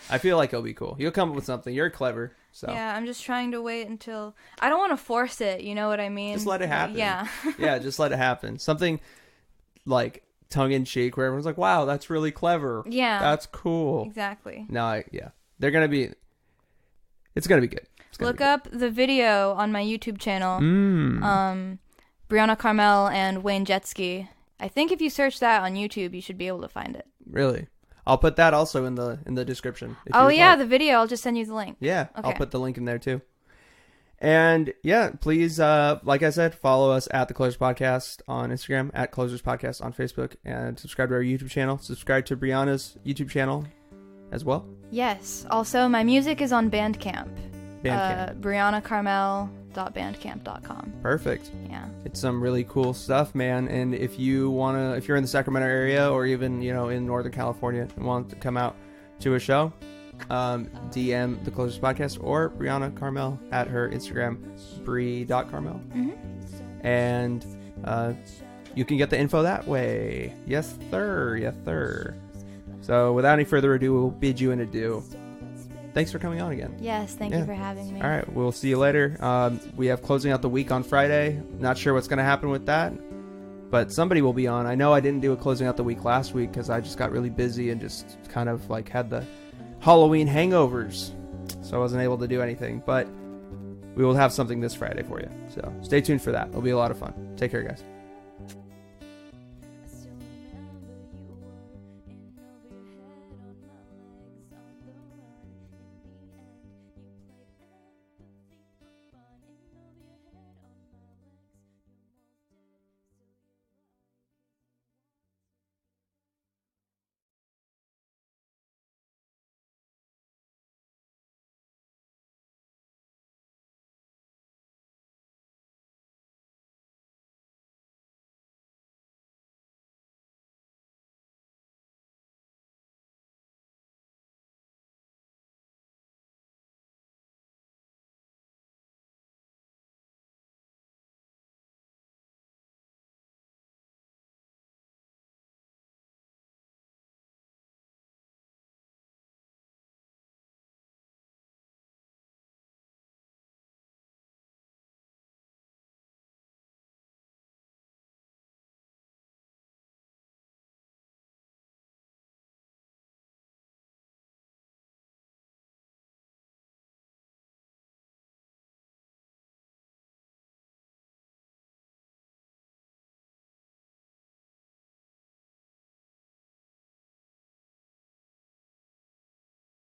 S1: I feel like it'll be cool. You'll come up with something. You're clever. So
S2: yeah, I'm just trying to wait until... I don't want to force it, you know what I mean?
S1: Just let it happen.
S2: Yeah.
S1: Yeah, just let it happen. Something like tongue-in-cheek where everyone's like, wow, that's really clever.
S2: Yeah.
S1: That's cool.
S2: Exactly.
S1: No, yeah. They're going to be... It's going to be good.
S2: Look up the video on my YouTube channel. Brianna Carmel and Wayne Jetski. I think if you search that on YouTube, you should be able to find it.
S1: Really? I'll put that also in the description.
S2: Oh yeah, the video. I'll just send you the link.
S1: Yeah,
S2: okay.
S1: I'll put the link in there too. And yeah, please, like I said, follow us at the Closers Podcast on Instagram, at Closers Podcast on Facebook, and subscribe to our YouTube channel. Subscribe to Brianna's YouTube channel as well.
S2: Yes. Also, my music is on Bandcamp.
S1: Bandcamp.
S2: BriannaCarmel.bandcamp.com.
S1: Perfect.
S2: Yeah. It's
S1: some really cool stuff, man. And if you're in the Sacramento area or even, in Northern California and want to come out to a show, DM the Closers Podcast or Brianna Carmel at her Instagram, brie.carmel. And you can get the info that way. Yes, sir. Yes, sir. So without any further ado, we'll bid you an adieu. thanks for coming on again.
S2: Yes, thank you for having me.
S1: All right, we'll see you later. We have closing out the week on Friday. Not sure what's going to happen with that, but somebody will be on. I know I didn't do a closing out the week last week because I just got really busy and just kind of like had the Halloween hangovers, so I wasn't able to do anything, but we will have something this Friday for you. So stay tuned for that. It'll be a lot of fun. Take care, guys.